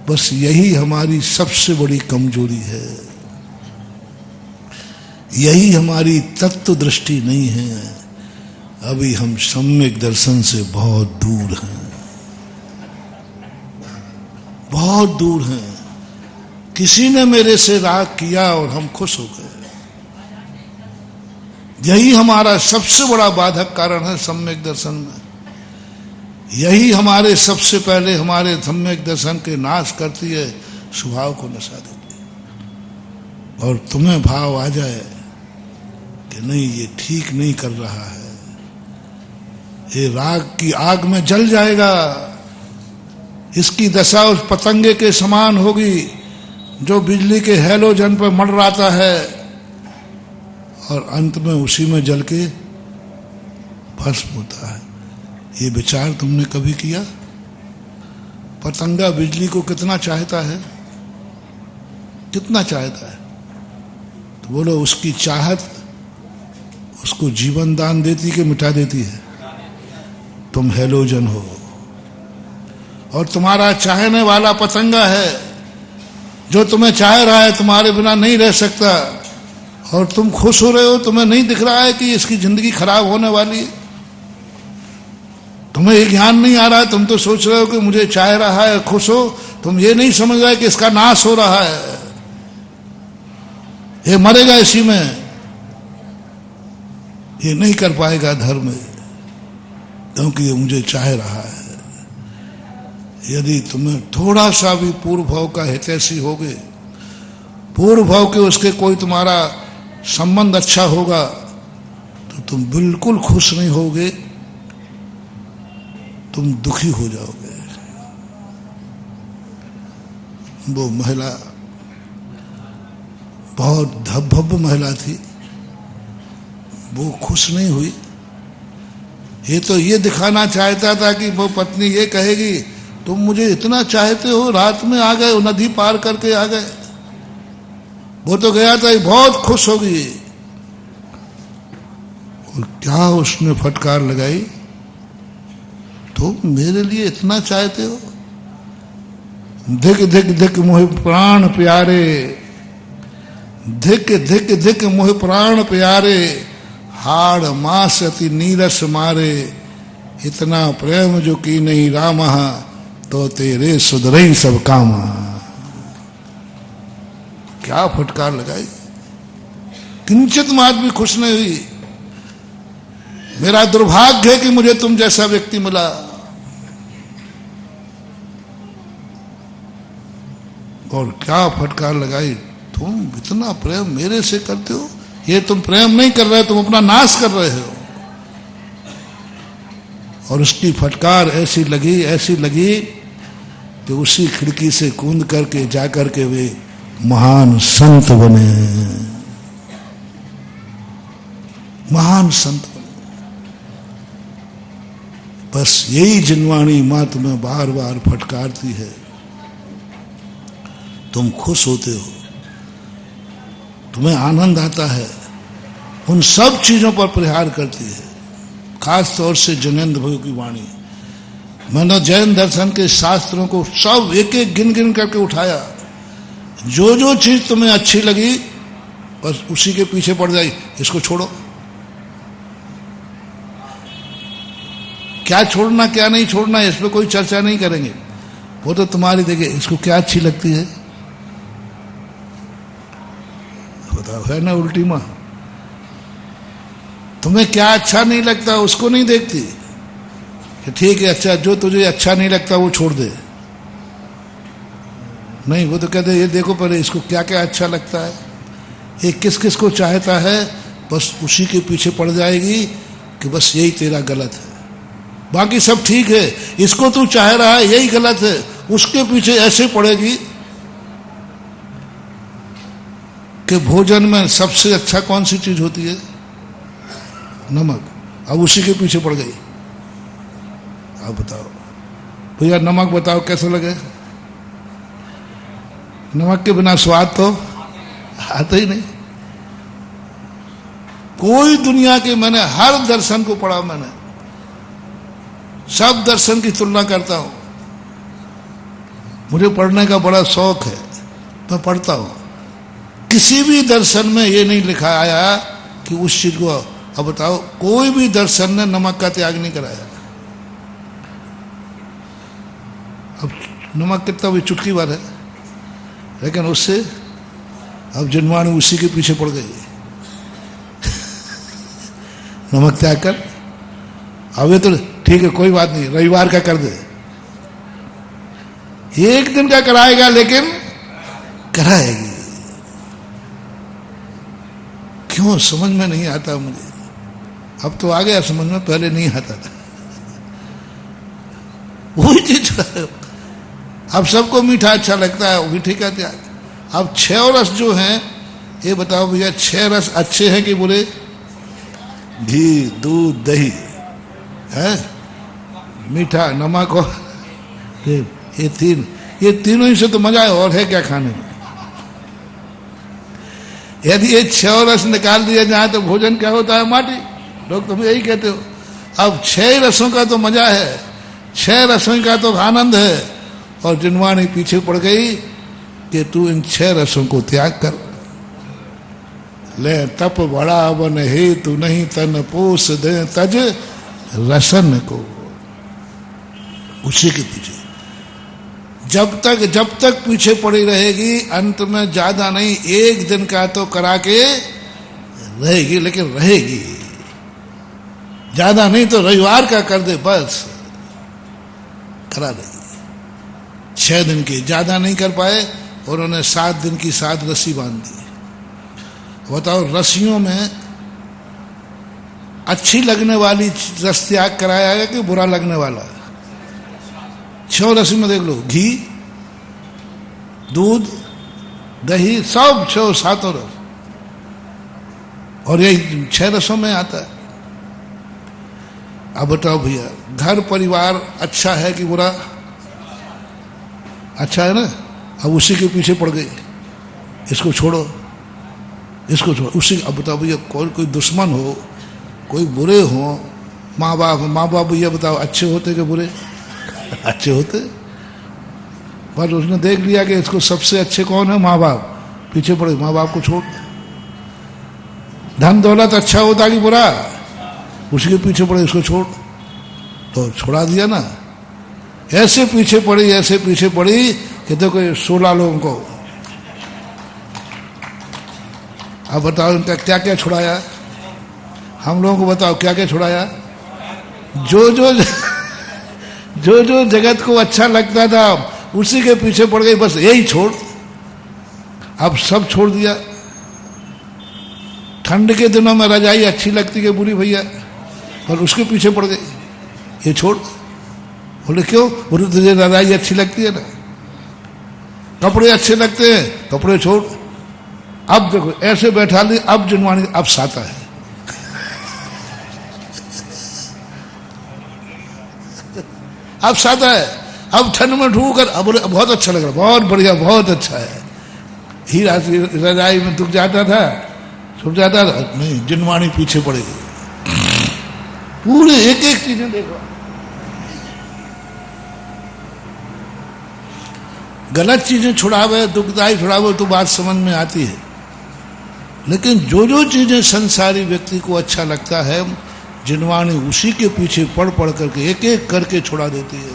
बस यही हमारी सबसे बड़ी कमजोरी है, यही हमारी तत्व दृष्टि नहीं है। अभी हम सम्यक दर्शन से बहुत दूर हैं, बहुत दूर हैं। किसी ने मेरे से राग किया और हम खुश हो गए, यही हमारा सबसे बड़ा बाधक कारण है सम्यक दर्शन में। यही हमारे सबसे पहले हमारे सम्यक दर्शन के नाश करती है, स्वभाव को नशा देती है। और तुम्हें भाव आ जाए कि नहीं ये ठीक नहीं कर रहा है, ये राग की आग में जल जाएगा, इसकी दशा उस पतंगे के समान होगी जो बिजली के हैलोजन पर मंडराता है और अंत में उसी में जल के भस्म होता है। ये विचार तुमने कभी किया? पतंगा बिजली को कितना चाहता है, कितना चाहता है? तो बोलो उसकी चाहत उसको जीवन दान देती कि मिटा देती है? तुम हैलोजन हो और तुम्हारा चाहने वाला पतंगा है जो तुम्हें चाह रहा है, तुम्हारे बिना नहीं रह सकता, और तुम खुश हो रहे हो। तुम्हें नहीं दिख रहा है कि इसकी जिंदगी खराब होने वाली है? तुम्हें ये ज्ञान नहीं आ रहा है? तुम तो सोच रहे हो कि मुझे चाह रहा है, खुश हो। तुम ये नहीं समझ रहे कि इसका नाश हो रहा है, ये मरेगा इसी में, ये नहीं कर पाएगा धर्म, क्योंकि ये मुझे चाह रहा है। यदि तुम्हें थोड़ा सा भी पूर्व भाव का हितैषी होगे, पूर्व भाव के उसके कोई तुम्हारा संबंध अच्छा होगा, तो तुम बिल्कुल खुश नहीं होगे, तुम दुखी हो जाओगे। वो महिला बहुत भव्य महिला थी, वो खुश नहीं हुई। ये तो ये दिखाना चाहता था कि वो पत्नी ये कहेगी तुम मुझे इतना चाहते हो, रात में आ गए, नदी पार करके आ गए। वो तो गया था बहुत खुश हो गई। और क्या उसने फटकार लगाई, तुम मेरे लिए इतना चाहते हो? धिक धिक धिक मोह प्राण प्यारे, धिक धिक धिक मोह प्राण प्यारे, हाड़ मास अति नीरस मारे, इतना प्रेम जो की नहीं राम, तो तेरे सुधरई सब काम। क्या फटकार लगाई, किंचित मात भी खुश नहीं हुई। मेरा दुर्भाग्य है कि मुझे तुम जैसा व्यक्ति मिला। और क्या फटकार लगाई, तुम इतना प्रेम मेरे से करते हो? ये तुम प्रेम नहीं कर रहे, तुम अपना नाश कर रहे हो। और उसकी फटकार ऐसी लगी कि उसी खिड़की से कूद करके जा करके वे महान संत बने, महान संत बने। बस यही जिनवाणी मां तुम्हें बार बार फटकारती है। तुम खुश होते हो, तुम्हें आनंद आता है, उन सब चीजों पर प्रहार करती है। खास तौर से जैनेन्द्र भगव की वाणी, मैंने जैन दर्शन के शास्त्रों को सब एक एक गिन गिन करके उठाया। जो जो चीज तुम्हें अच्छी लगी बस उसी के पीछे पड़ जाए, इसको छोड़ो। क्या छोड़ना क्या नहीं छोड़ना इस पर कोई चर्चा नहीं करेंगे, वो तो तुम्हारी देखिए इसको क्या अच्छी लगती है बताओ, है ना उल्टी मां। तुम्हें क्या अच्छा नहीं लगता उसको नहीं देखती कि ठीक है अच्छा जो तुझे अच्छा नहीं लगता वो छोड़ दे, नहीं वो तो कहते ये देखो पहले इसको क्या क्या अच्छा लगता है, ये किस किस को चाहता है, बस उसी के पीछे पड़ जाएगी कि बस यही तेरा गलत है, बाकी सब ठीक है, इसको तू चाह रहा है यही गलत है, उसके पीछे ऐसे पड़ेगी कि भोजन में सबसे अच्छा कौन सी चीज होती है, नमक, अब उसी के पीछे पड़ गई। अब बताओ भैया नमक बताओ कैसा लगे, नमक के बिना स्वाद तो आता ही नहीं। कोई दुनिया के, मैंने हर दर्शन को पढ़ा, मैंने सब दर्शन की तुलना करता हूं, मुझे पढ़ने का बड़ा शौक है, मैं पढ़ता हूं। किसी भी दर्शन में ये नहीं लिखा आया कि उस चीज को, अब बताओ कोई भी दर्शन ने नमक का त्याग नहीं कराया। अब नमक कितना भी चुटकी बार है, लेकिन उससे अब जिनवाणी उसी के पीछे पड़ गई नमक त्याग कर। अब ये तो ठीक है कोई बात नहीं, रविवार का कर दे, एक दिन का कराएगा लेकिन कराएगी। क्यों समझ में नहीं आता मुझे, अब तो आ गया समझ में, पहले नहीं आता था। वही चीज अब सबको मीठा अच्छा लगता है, मीठे का त्याग। अब 6 रस जो हैं, ये बताओ भैया 6 रस अच्छे हैं कि बुरे? घी, दूध, दही है, मीठा, नमक और ये तीनों ही से तो मजा है, और है क्या खाने में। यदि ये 6 रस निकाल दिया जाए तो भोजन क्या होता है, माटी। लोग तुम यही कहते हो। अब 6 रसों का तो मजा है, 6 रसों का तो आनंद है, और जिनवाणी पीछे पड़ गई कि तू इन 6 रसों को त्याग कर ले। तप बड़ा वन हे तू नहीं तन पोस दे तज रसन को, उसी के पीछे जब तक पीछे पड़ी रहेगी, अंत में ज्यादा नहीं 1 दिन का तो करा के रहेगी, लेकिन रहेगी। ज्यादा नहीं तो रविवार का कर दे, बस करा देगी। 6 दिन की ज्यादा नहीं कर पाए, और उन्होंने 7 दिन की 7 रस्सी बांध दी। बताओ रस्सियों में अच्छी लगने वाली रस त्याग कराया है कि बुरा लगने वाला? 6 रस्सी में देख लो, घी, दूध, दही, सब 6-7 रस, और यही 6 रसों में आता है। अब बताओ भैया घर परिवार अच्छा है कि बुरा? अच्छा है ना। अब उसी के पीछे पड़ गई, इसको छोड़ो, इसको छोड़ो, उसी। अब बताओ भैया कोई दुश्मन हो, कोई बुरे हो, माँ बाप भैया बताओ अच्छे होते कि बुरे? अच्छे होते। बस उसने देख लिया कि इसको सबसे अच्छे कौन है, माँ बाप, पीछे पड़े, माँ बाप को छोड़। धन दौलत अच्छा होता कि बुरा? उसी के पीछे पड़े, इसको छोड़, तो छोड़ा दिया ना। ऐसे पीछे पड़ी कि देखो 16 लोगों को। अब बताओ इनका क्या क्या छुड़ाया, हम लोगों को बताओ क्या क्या छुड़ाया। जो जगत को अच्छा लगता था उसी के पीछे पड़ गई, बस यही छोड़। अब सब छोड़ दिया। ठंड के दिनों में रजाई अच्छी लगती है बुरी भैया, और उसके पीछे पड़ गई, ये छोड़। बोले क्यों? बोले तुझे रजाई अच्छी लगती है ना। कपड़े अच्छे लगते हैं, कपड़े छोड़। अब देखो ऐसे बैठा ली, अब जिनवानी, अब साता है। अब साता है, अब ठंड में ढूंढ कर अब बोले बहुत अच्छा लग रहा, बहुत बढ़िया, बहुत अच्छा है। ही रजाई में दुख जाता था, छुप जाता था, नहीं जिनवानी पीछे पड़ेगी। पूरे एक एक चीजें देखो। गलत चीजें छुड़ावे, दुखदायी छुड़ावे तो बात समझ में आती है, लेकिन जो जो चीजें संसारी व्यक्ति को अच्छा लगता है, जिनवानी उसी के पीछे पढ़ पढ़ करके एक एक करके छुड़ा देती है,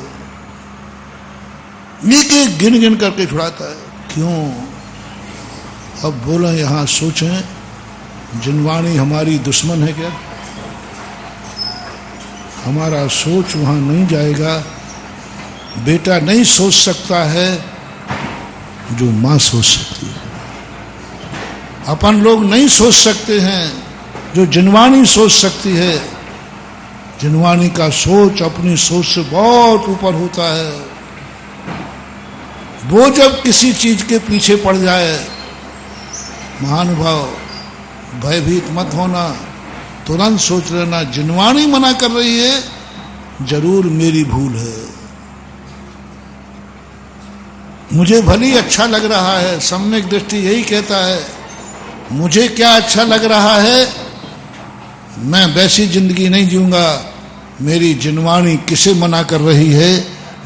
एक एक गिन गिन करके छुड़ाता है। क्यों? अब बोला यहां सोचें, जिनवानी हमारी दुश्मन है क्या? हमारा सोच वहां नहीं जाएगा। बेटा नहीं सोच सकता है जो मां सोच सकती है। अपन लोग नहीं सोच सकते हैं जो जिनवानी सोच सकती है। जिनवानी का सोच अपनी सोच से बहुत ऊपर होता है। वो जब किसी चीज के पीछे पड़ जाए, महानुभाव भयभीत मत होना, तुरंत सोच लेना जिनवानी मना कर रही है, जरूर मेरी भूल है। मुझे भली अच्छा लग रहा है, सम्यक दृष्टि यही कहता है, मुझे क्या अच्छा लग रहा है, मैं वैसी जिंदगी नहीं जीऊंगा। मेरी जिनवानी किसे मना कर रही है,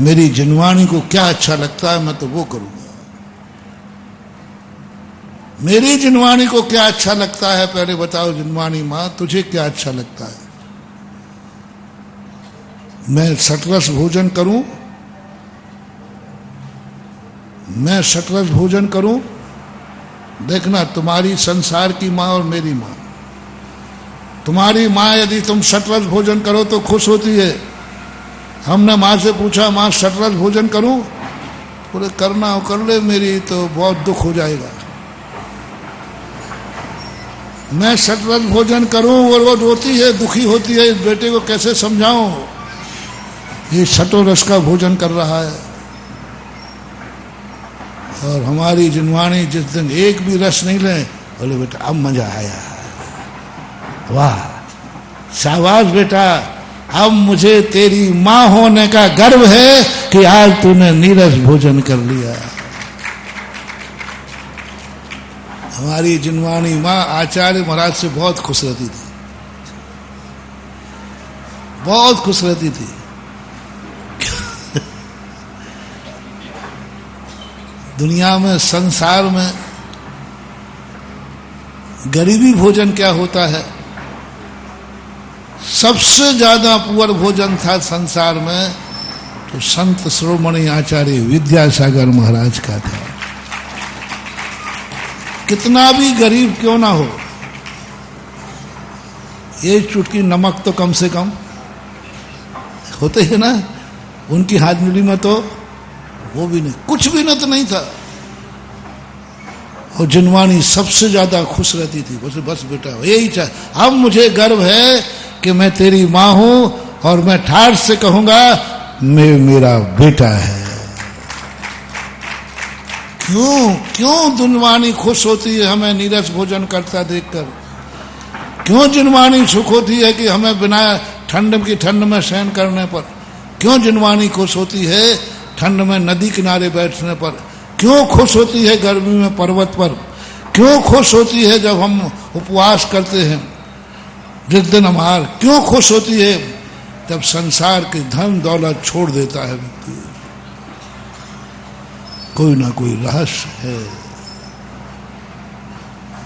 मेरी जिनवानी को क्या अच्छा लगता है, मैं तो वो करूंगा। मेरी जिनवानी को क्या अच्छा लगता है, पहले बताओ जिनवानी मां, तुझे क्या अच्छा लगता है? मैं सटरस भोजन करूं, मैं सटरस भोजन करूं? देखना, तुम्हारी संसार की मां और मेरी मां, तुम्हारी मां यदि तुम सटरस भोजन करो तो खुश होती है। हमने मां से पूछा, मां सटरस भोजन करूं? बोले करना हो कर ले, मेरी तो बहुत दुख हो जाएगा। मैं सटरस भोजन करूं और वो रोती है, दुखी होती है, इस बेटे को कैसे समझाऊं, ये सटो रस का भोजन कर रहा है। और हमारी जिनवानी जिस दिन एक भी रस नहीं ले, बोले बेटा अब मजा आया, वाह शाबाश बेटा, अब मुझे तेरी मां होने का गर्व है कि आज तूने नीरस भोजन कर लिया। हमारी जिनवानी मां आचार्य महाराज से बहुत खुश रहती थी, बहुत खुश रहती थी। दुनिया में, संसार में गरीबी भोजन क्या होता है? सबसे ज्यादा पुअर भोजन था संसार में तो संत शिरोमणि आचार्य विद्यासागर महाराज का था। कितना भी गरीब क्यों ना हो, ये चुटकी नमक तो कम से कम होते हैं ना, उनकी हाजमिली में तो वो भी नहीं, कुछ भी न तो नहीं था। और जिनवानी सबसे ज्यादा खुश रहती थी, बस बेटा यही चाहे, अब मुझे गर्व है कि मैं तेरी मां हूं और मैं ठाठ से कहूंगा मेरा बेटा है। क्यों जिनवानी खुश होती है हमें नीरस भोजन करता देखकर? क्यों जिनवानी सुख होती है कि हमें बिना ठंड में सहन करने पर? क्यों जिनवानी खुश होती है ठंड में नदी किनारे बैठने पर? क्यों खुश होती है गर्मी में पर्वत पर? क्यों खुश होती है जब हम उपवास करते हैं, जिस दिन हमार? क्यों खुश होती है जब संसार के धन दौलत छोड़ देता है व्यक्ति? कोई ना कोई रहस्य है।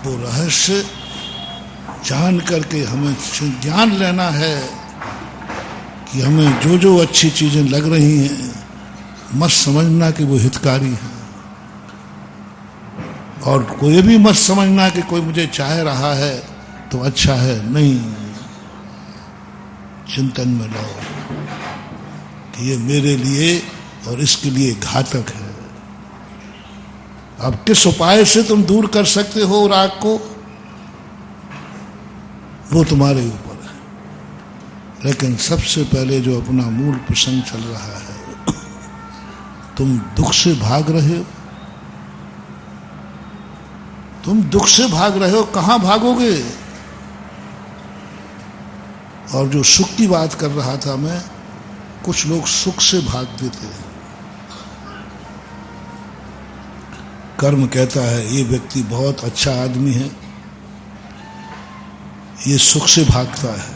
वो रहस्य जान करके हमें ज्ञान लेना है कि हमें जो जो अच्छी चीजें लग रही हैं मत समझना कि वो हितकारी है, और कोई भी मत समझना कि कोई मुझे चाह रहा है तो अच्छा है। नहीं, चिंतन में लाओ कि ये मेरे लिए और इसके लिए घातक है। अब किस उपाय से तुम दूर कर सकते हो राग को, वो तुम्हारे ऊपर है। लेकिन सबसे पहले जो अपना मूल प्रसंग चल रहा है, तुम दुख से भाग रहे हो, तुम दुख से भाग रहे हो, कहां भागोगे? और जो सुख की बात कर रहा था मैं, कुछ लोग सुख से भागते थे। कर्म कहता है ये व्यक्ति बहुत अच्छा आदमी है, ये सुख से भागता है,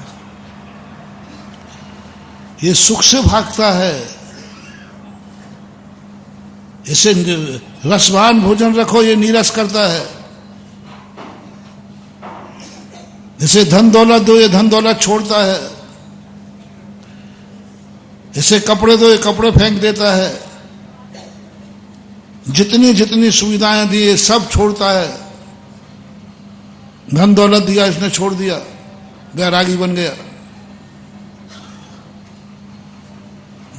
ये सुख से भागता है, इसे रसवान भोजन रखो, ये नीरस करता है, इसे धन दौलत दो, ये धन दौलत छोड़ता है, इसे कपड़े दो, ये कपड़े फेंक देता है, जितनी जितनी सुविधाएं दी ये सब छोड़ता है, धन दौलत दिया इसने छोड़ दिया, बैरागी बन गया।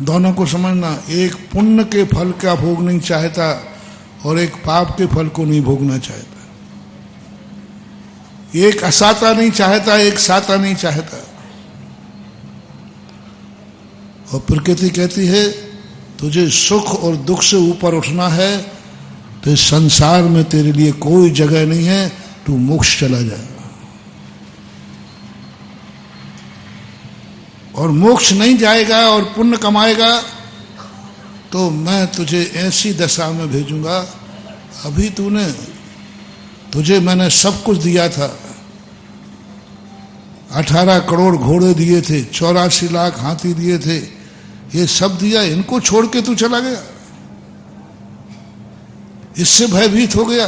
दोनों को समझना, एक पुण्य के फल का भोग नहीं चाहता और एक पाप के फल को नहीं भोगना चाहता, एक असाता नहीं चाहता, एक साता नहीं चाहता। और प्रकृति कहती है तुझे सुख और दुख से ऊपर उठना है तो इस संसार में तेरे लिए कोई जगह नहीं है, तू मोक्ष चला जाएगा। और मोक्ष नहीं जाएगा और पुण्य कमाएगा तो मैं तुझे ऐसी दशा में भेजूंगा, अभी तुझे मैंने सब कुछ दिया था, 18 करोड़ घोड़े दिए थे, 84 लाख हाथी दिए थे, ये सब दिया, इनको छोड़ के तू चला गया, इससे भयभीत हो गया।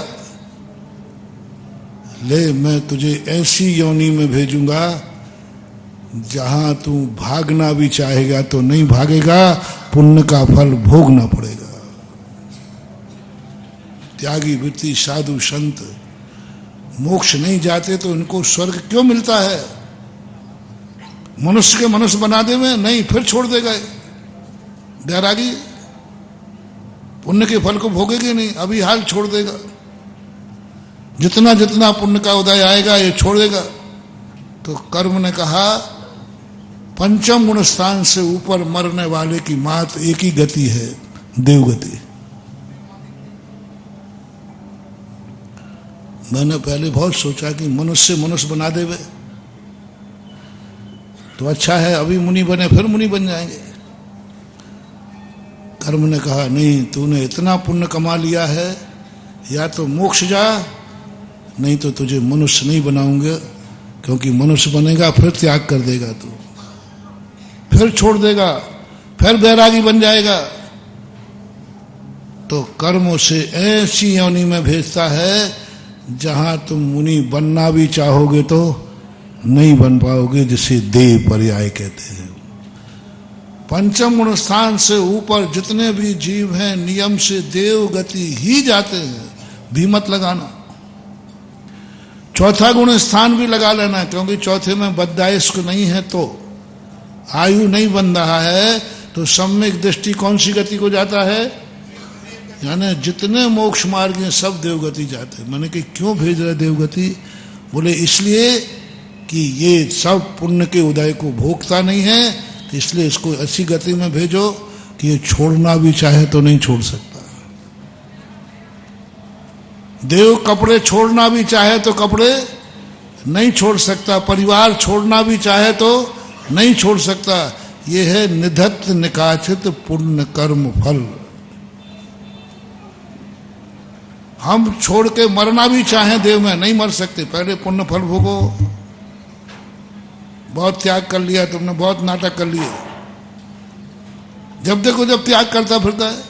ले मैं तुझे ऐसी योनि में भेजूंगा जहां तू भागना भी चाहेगा तो नहीं भागेगा, पुण्य का फल भोगना पड़ेगा। त्यागी वृत्ति साधु संत मोक्ष नहीं जाते तो इनको स्वर्ग क्यों मिलता है? मनुष्य के मनुष्य बना दे में नहीं, फिर छोड़ देगा। बैरागी पुण्य के फल को भोगेगी नहीं, अभी हाल छोड़ देगा। जितना जितना पुण्य का उदय आएगा ये छोड़ेगा। तो कर्म ने कहा पंचम गुण स्थान से ऊपर मरने वाले की मात एक ही गति है, देवगति। मैंने पहले बहुत सोचा कि मनुष्य मनुष्य बना देवे तो अच्छा है, अभी मुनि बने फिर मुनि बन जाएंगे। कर्म ने कहा नहीं, तूने इतना पुण्य कमा लिया है, या तो मोक्ष जा, नहीं तो तुझे मनुष्य नहीं बनाऊंगे, क्योंकि मनुष्य बनेगा फिर त्याग कर देगा, तू फिर छोड़ देगा, फिर बैरागी बन जाएगा। तो कर्मों से ऐसी योनि में भेजता है जहां तुम मुनि बनना भी चाहोगे तो नहीं बन पाओगे, जिसे देव पर्याय कहते हैं। पंचम गुण स्थान से ऊपर जितने भी जीव हैं नियम से देव गति ही जाते हैं, भी मत लगाना। चौथा गुण स्थान भी लगा लेना, क्योंकि चौथे में बद्धायस्क नहीं है तो आयु नहीं बन रहा है, तो सम्यक दृष्टि कौन सी गति को जाता है? यानी जितने मोक्ष मार्ग हैं सब देवगति जाते हैं। मैंने कि क्यों भेज रहे देवगति? बोले इसलिए कि ये सब पुण्य के उदय को भोगता नहीं है, तो इसलिए इसको ऐसी गति में भेजो कि ये छोड़ना भी चाहे तो नहीं छोड़ सकता। देव कपड़े छोड़ना भी चाहे तो कपड़े नहीं छोड़ सकता, परिवार छोड़ना भी चाहे तो नहीं छोड़ सकता। ये है निधत्त निकाचित पुण्य कर्म फल। हम छोड़ के मरना भी चाहें देव में नहीं मर सकते, पहले पुण्य फल भोगो। बहुत त्याग कर लिया तुमने, बहुत नाटक कर लिए, जब देखो जब त्याग करता फिरता है,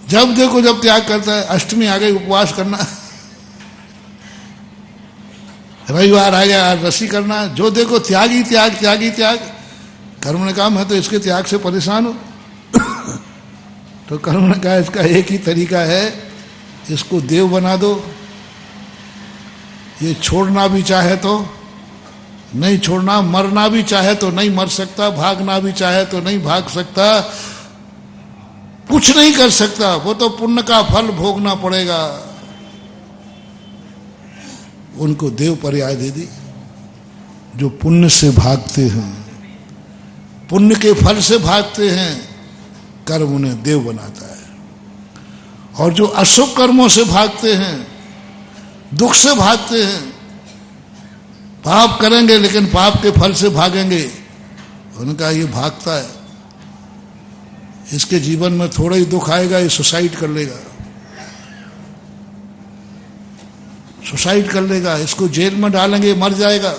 जब देखो जब त्याग करता है। अष्टमी आ गई, उपवास करना, रविवार आ गया रसी करना, जो देखो त्याग ही त्याग, त्याग ही त्याग। कर्म ने कहा मैं तो इसके त्याग से परेशान हूं। तो कर्म ने कहा इसका एक ही तरीका है, इसको देव बना दो। ये छोड़ना भी चाहे तो नहीं छोड़ना, मरना भी चाहे तो नहीं मर सकता, भागना भी चाहे तो नहीं भाग सकता, कुछ नहीं कर सकता। वो तो पुण्य का फल भोगना पड़ेगा। उनको देव पर्याय दे दी। जो पुण्य से भागते हैं, पुण्य के फल से भागते हैं, कर्म उन्हें देव बनाता है। और जो अशुभ कर्मों से भागते हैं, दुख से भागते हैं, पाप करेंगे लेकिन पाप के फल से भागेंगे, उनका ये भागता है, इसके जीवन में थोड़ा ही दुख आएगा, ये सुसाइड कर लेगा, सुसाइड कर लेगा, इसको जेल में डालेंगे, मर जाएगा,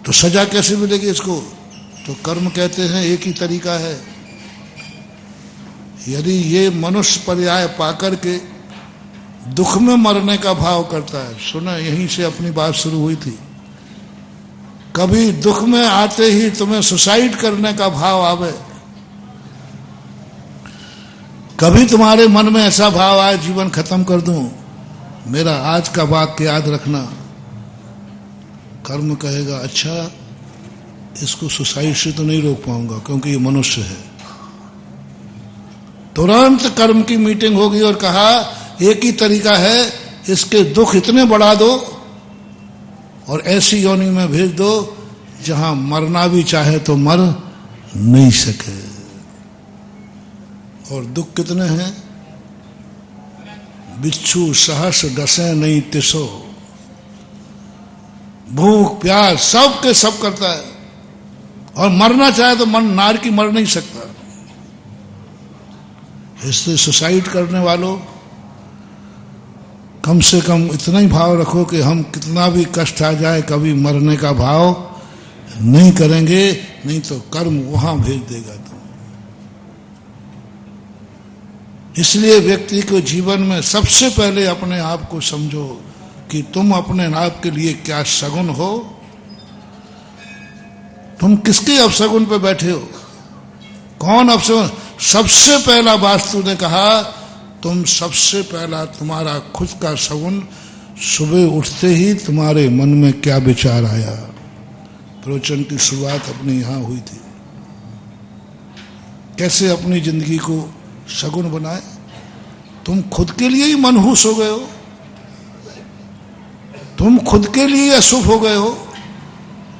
तो सजा कैसे मिलेगी इसको? तो कर्म कहते हैं एक ही तरीका है। यदि ये मनुष्य पर्याय पाकर के दुख में मरने का भाव करता है, सुना, यहीं से अपनी बात शुरू हुई थी, कभी दुख में आते ही तुम्हें सुसाइड करने का भाव आवे, कभी तुम्हारे मन में ऐसा भाव आए जीवन खत्म कर दूं, मेरा आज का वाक्य याद रखना, कर्म कहेगा अच्छा इसको सुसाइड से तो नहीं रोक पाऊंगा क्योंकि ये मनुष्य है। तुरंत कर्म की मीटिंग होगी और कहा एक ही तरीका है, इसके दुख इतने बढ़ा दो और ऐसी योनि में भेज दो जहां मरना भी चाहे तो मर नहीं सके। और दुख कितने हैं? बिच्छू सहस डसे नहीं तिसो, भूख प्यास सब के सब करता है, और मरना चाहे तो मन नार की मर नहीं सकता। इसलिए सुसाइड करने वालों, कम से कम इतना ही भाव रखो कि हम कितना भी कष्ट आ जाए कभी मरने का भाव नहीं करेंगे, नहीं तो कर्म वहां भेज देगा तुम। इसलिए व्यक्ति को जीवन में सबसे पहले अपने आप को समझो कि तुम अपने आप के लिए क्या सगुन हो, तुम किसके अपशगुन पे बैठे हो, कौन अपशगुन? सबसे पहला वास्तु ने कहा तुम सबसे पहला तुम्हारा खुद का सगुन, सुबह उठते ही तुम्हारे मन में क्या विचार आया। प्रवचन की शुरुआत अपनी यहां हुई थी, कैसे अपनी जिंदगी को सगुन बनाए। तुम खुद के लिए ही मनहूस हो गए हो, तुम खुद के लिए अशुभ हो गए हो।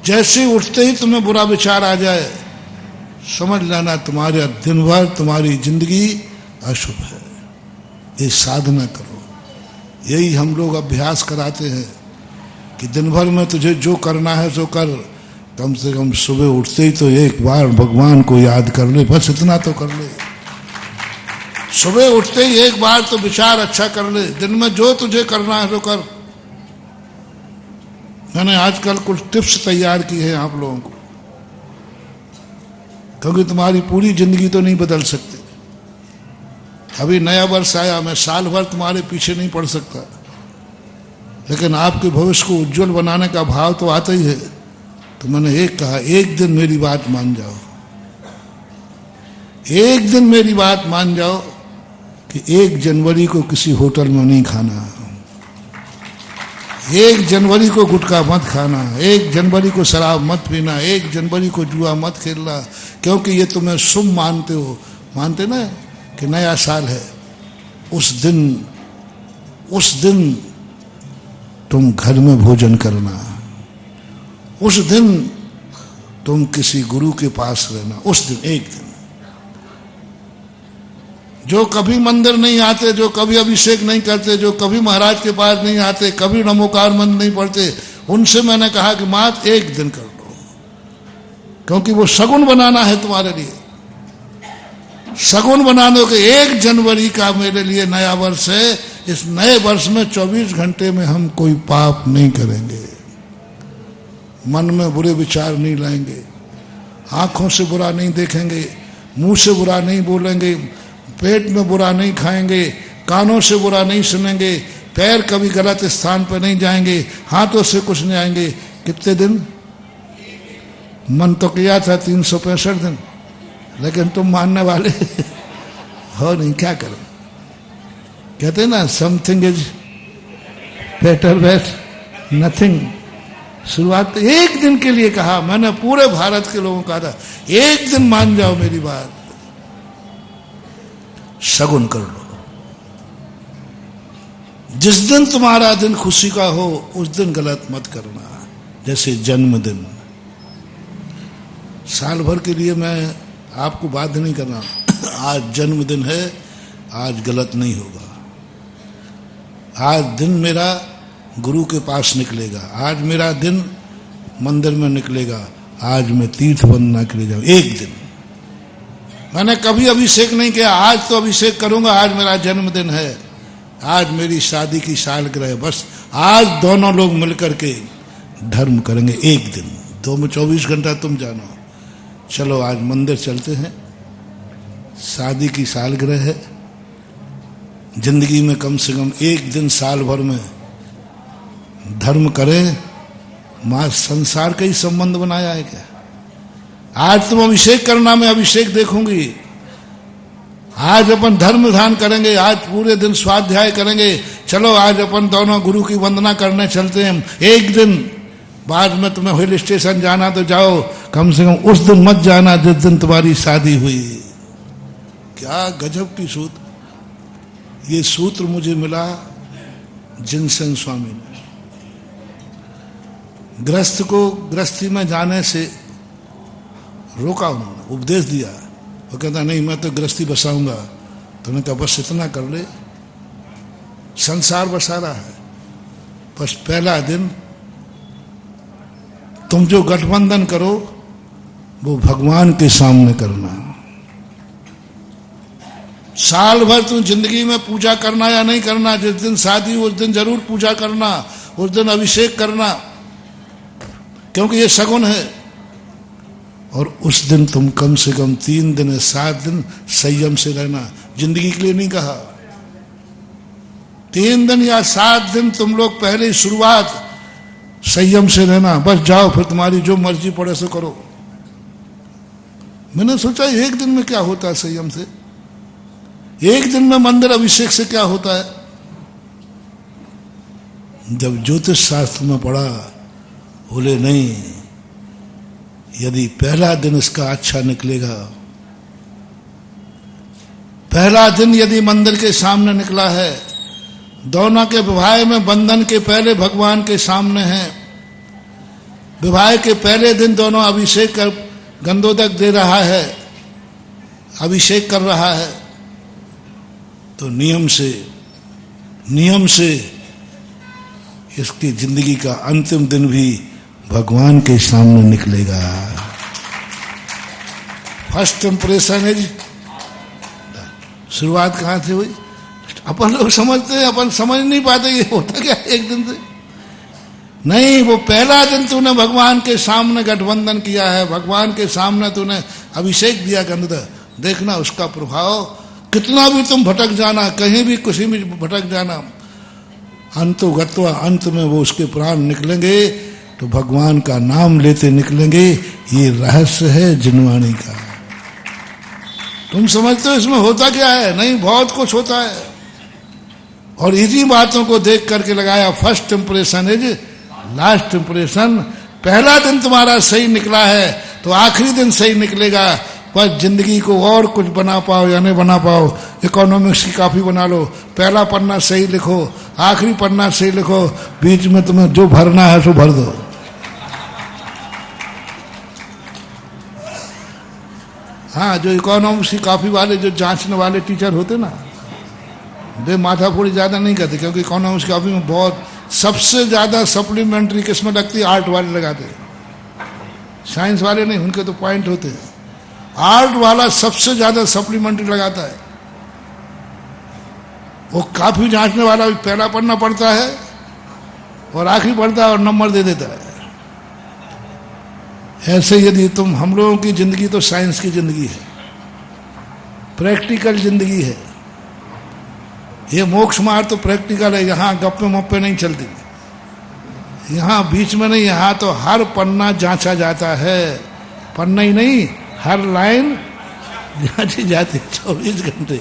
जैसे उठते ही तुम्हें बुरा विचार आ जाए, समझ लेना तुम्हारे दिन भर तुम्हारी जिंदगी अशुभ है। ये साधना करो, यही हम लोग अभ्यास कराते हैं कि दिन भर में तुझे जो करना है सो कर, कम से कम सुबह उठते ही तो एक बार भगवान को याद कर ले, बस इतना तो कर ले। सुबह उठते ही एक बार तो विचार अच्छा कर ले, दिन में जो तुझे करना है सो कर। मैंने आजकल कुछ टिप्स तैयार की है आप लोगों को, क्योंकि तुम्हारी पूरी जिंदगी तो नहीं बदल सकते। अभी नया वर्ष आया, मैं साल भर तुम्हारे पीछे नहीं पड़ सकता, लेकिन आपके भविष्य को उज्जवल बनाने का भाव तो आता ही है। तो मैंने एक कहा, एक दिन मेरी बात मान जाओ, एक दिन मेरी बात मान जाओ कि 1 जनवरी को किसी होटल में नहीं खाना, 1 जनवरी को गुटखा मत खाना, 1 जनवरी को शराब मत पीना, 1 जनवरी को जुआ मत खेलना, क्योंकि ये तुम्हें शुभ मानते हो, मानते ना कि नया साल है। उस दिन तुम घर में भोजन करना, उस दिन तुम किसी गुरु के पास रहना, उस दिन एक दिन। जो कभी मंदिर नहीं आते, जो कभी अभिषेक नहीं करते, जो कभी महाराज के पास नहीं आते, कभी नमोकार मंत्र नहीं पढ़ते, उनसे मैंने कहा कि मात एक दिन कर दो, क्योंकि वो सगुन बनाना है तुम्हारे लिए। सगुन बनाने के 1 जनवरी का मेरे लिए नया वर्ष है। इस नए वर्ष में 24 घंटे में हम कोई पाप नहीं करेंगे, मन में बुरे विचार नहीं लाएंगे, आंखों से बुरा नहीं देखेंगे, मुंह से बुरा नहीं बोलेंगे, पेट में बुरा नहीं खाएंगे, कानों से बुरा नहीं सुनेंगे, पैर कभी गलत स्थान पर नहीं जाएंगे, हाथों से कुछ नहीं आएंगे। कितने दिन? मन तो किया था 365 दिन, लेकिन तुम मानने वाले हो नहीं, क्या करो। कहते ना something is better best nothing. शुरुआत 1 दिन के लिए कहा मैंने, पूरे भारत के लोगों का था 1 दिन मान जाओ मेरी बात, सगुन कर लो। जिस दिन तुम्हारा दिन खुशी का हो उस दिन गलत मत करना। जैसे जन्मदिन, साल भर के लिए मैं आपको बाध्य नहीं करना, आज जन्मदिन है, आज गलत नहीं होगा, आज दिन मेरा गुरु के पास निकलेगा, आज मेरा दिन मंदिर में निकलेगा, आज मैं तीर्थ वंदना के लिए जाऊँ। एक दिन मैंने कभी अभिषेक नहीं किया, आज तो अभिषेक करूंगा, आज मेरा जन्मदिन है, आज मेरी शादी की सालगिरह है, बस आज दोनों लोग मिलकर के धर्म करेंगे एक दिन। 2 में 24 घंटा तुम जानो, चलो आज मंदिर चलते हैं, शादी की सालगिरह है, जिंदगी में कम से कम एक दिन साल भर में धर्म करें। मां संसार का ही संबंध बनाया है क्या? आज तुम अभिषेक करना, मैं अभिषेक देखूंगी, आज अपन धर्म ध्यान करेंगे, आज पूरे दिन स्वाध्याय करेंगे, चलो आज अपन दोनों गुरु की वंदना करने चलते हैं एक दिन। बाद में तुम्हें हिल स्टेशन जाना तो जाओ, कम से कम उस दिन मत जाना जिस दिन तुम्हारी शादी हुई। क्या गजब की सूत्र! ये सूत्र मुझे मिला जिनसन स्वामी ने। गृहस्थ को गृहस्थी में जाने से रोका, उन्होंने उपदेश दिया। वो कहता नहीं मैं तो गृहस्थी बसाऊंगा, तो उन्होंने कहा बस इतना कर ले, संसार बसा रहा है, बस पहला दिन तुम जो गठबंधन करो वो भगवान के सामने करना। साल भर तुम जिंदगी में पूजा करना या नहीं करना, जिस दिन शादी उस दिन जरूर पूजा करना, उस दिन अभिषेक करना, क्योंकि ये शगुन है। और उस दिन तुम कम से कम 3 दिन या 7 दिन संयम से रहना, जिंदगी के लिए नहीं कहा। 3 दिन या 7 दिन तुम लोग पहले शुरुआत संयम से रहना, बस जाओ, फिर तुम्हारी जो मर्जी पड़े सो करो। मैंने सोचा एक दिन में क्या होता है संयम से, एक दिन में मंदिर अभिषेक से क्या होता है। जब ज्योतिष शास्त्र में पढ़ा, बोले नहीं, यदि पहला दिन इसका अच्छा निकलेगा, पहला दिन यदि मंदिर के सामने निकला है, दोनों के विवाह में बंधन के पहले भगवान के सामने हैं, विवाह के पहले दिन दोनों अभिषेक कर गंधोदक दे रहा है, अभिषेक कर रहा है, तो नियम से इसकी जिंदगी का अंतिम दिन भी भगवान के सामने निकलेगा। फर्स्ट इंप्रेशन इज, शुरुआत कहाँ से हुई? अपन लोग समझते हैं, अपन समझ नहीं पाते ये होता क्या एक दिन से। नहीं, वो पहला दिन तूने भगवान के सामने गठबंधन किया है, भगवान के सामने तूने अभिषेक दिया गंधोदक, देखना उसका प्रभाव। कितना भी तुम भटक जाना, कहीं भी किसी भी भटक जाना, अंतोगत्वा अंत में वो उसके प्राण निकलेंगे, तो भगवान का नाम लेते निकलेंगे। ये रहस्य है जिनवाणी का। तुम समझते हो इसमें होता क्या है? नहीं, बहुत कुछ होता है। और इसी बातों को देख करके लगाया, first impression is last impression. पहला दिन तुम्हारा सही निकला है तो आखिरी दिन सही निकलेगा। बस जिंदगी को और कुछ बना पाओ या नहीं बना पाओ, इकोनॉमिक्स की कॉपी बना लो, पहला पन्ना सही लिखो, आखिरी पन्ना सही लिखो, बीच में तुम्हें जो भरना है सो भर दो। हाँ, जो इकोनॉमिक्स की कॉपी वाले, जो जांचने वाले टीचर होते ना, वे माथाफोड़ी ज्यादा नहीं करते, क्योंकि इकोनॉमिक्स की कॉपी में बहुत सबसे ज्यादा सप्लीमेंट्री किसमें लगती है? आर्ट वाले लगाते हैं, साइंस वाले नहीं, उनके तो पॉइंट होते हैं। आर्ट वाला सबसे ज्यादा सप्लीमेंट्री लगाता है। वो काफी जांचने वाला भी पहला पन्ना पढ़ता है और आखिरी पढ़ता है और नंबर दे देता है। ऐसे यदि तुम, हम लोगों की जिंदगी तो साइंस की जिंदगी है, प्रैक्टिकल जिंदगी है। ये मोक्ष मार्ग तो प्रैक्टिकल है, यहाँ गप्पे मप्पे नहीं चलती, यहाँ बीच में नहीं, यहाँ तो हर पन्ना जांचा जाता है। पन्ना ही नहीं, हर लाइन जांची जाती 24 घंटे।